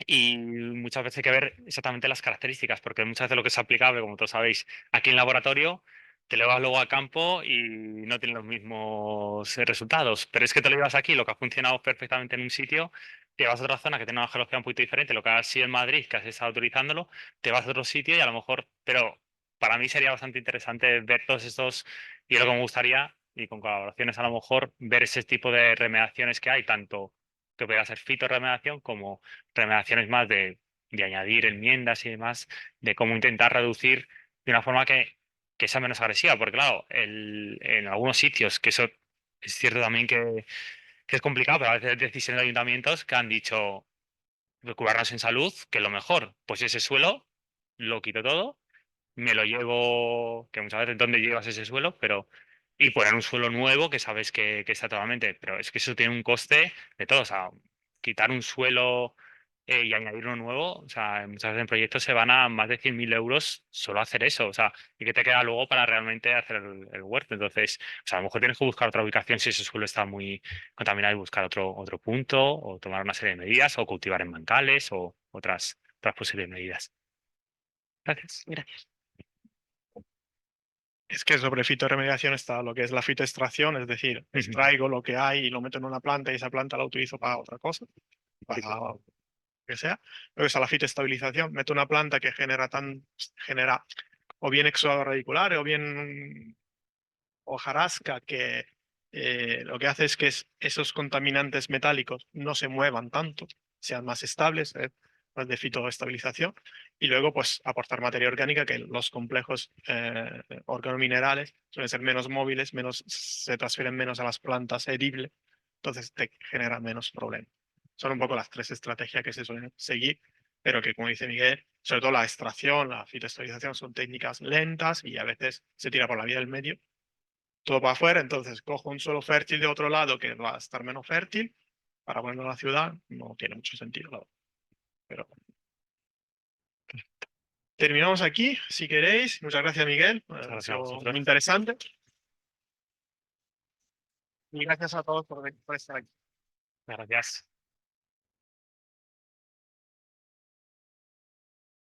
y muchas veces hay que ver exactamente las características, porque muchas veces lo que es aplicable, como todos sabéis, aquí en laboratorio, te lo llevas luego a campo y no tiene los mismos resultados. Pero es que te lo llevas aquí, lo que ha funcionado perfectamente en un sitio, te vas a otra zona que tiene una geología un poquito diferente, lo que has sido en Madrid, que has estado utilizándolo, te vas a otro sitio y a lo mejor, pero para mí sería bastante interesante ver todos estos, y lo que me gustaría, y con colaboraciones a lo mejor, ver ese tipo de remediaciones que hay, tanto que pueda ser fitorremediación como remediaciones más de añadir enmiendas y demás, de cómo intentar reducir de una forma que sea menos agresiva, porque claro, en algunos sitios, que eso es cierto también que es complicado, pero a veces hay decisiones de ayuntamientos que han dicho curarnos en salud, que lo mejor, pues ese suelo lo quito todo, me lo llevo, que muchas veces dónde llevas ese suelo, pero y poner un suelo nuevo que sabes que está totalmente, pero es que eso tiene un coste de todo, o sea, quitar un suelo y añadir uno nuevo, o sea, muchas veces en proyectos se van a más de 100.000 euros solo hacer eso, o sea, y que te queda luego para realmente hacer el huerto. Entonces, o sea, a lo mejor tienes que buscar otra ubicación si ese suelo está muy contaminado y buscar otro punto, o tomar una serie de medidas, o cultivar en bancales, o otras posibles medidas. Gracias. Gracias. Es que sobre fitorremediación está lo que es la fitoextracción, es decir, extraigo lo que hay y lo meto en una planta y esa planta la utilizo para otra cosa, para lo que sea. Luego está la fitoestabilización, meto una planta que genera o bien exudados radiculares o bien hojarasca que lo que hace es que esos contaminantes metálicos no se muevan tanto, sean más estables, pues de fitoestabilización, y luego pues aportar materia orgánica, que los complejos organominerales suelen ser menos móviles, se transfieren menos a las plantas edibles, entonces te generan menos problemas. Son un poco las tres estrategias que se suelen seguir, pero que, como dice Miguel, sobre todo la extracción, la fitoestabilización son técnicas lentas y a veces se tira por la vía del medio todo para afuera, entonces cojo un suelo fértil de otro lado que va a estar menos fértil para ponerlo en la ciudad, no tiene mucho sentido, la verdad. Pero terminamos aquí, si queréis. Muchas gracias, Miguel. Muchas Ha gracias a sido vosotros. muy interesante. Y gracias a todos por estar aquí. Gracias.